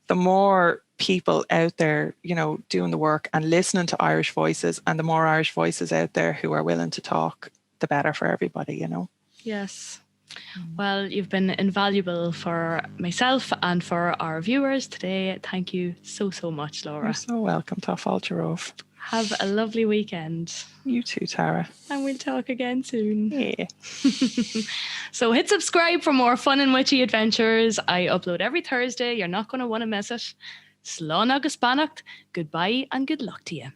the more people out there, you know, doing the work and listening to Irish voices, and the more Irish voices out there who are willing to talk, the better for everybody, you know. Yes. Well, you've been invaluable for myself and for our viewers today. Thank you so much, Laura. You're so welcome. Tá fáilte romh. Have a lovely weekend. You too, Tara. And we'll talk again soon. Yeah. So hit subscribe for more fun and witchy adventures. I upload every Thursday. You're not going to want to miss it. Slán agus beannacht. Goodbye and good luck to you.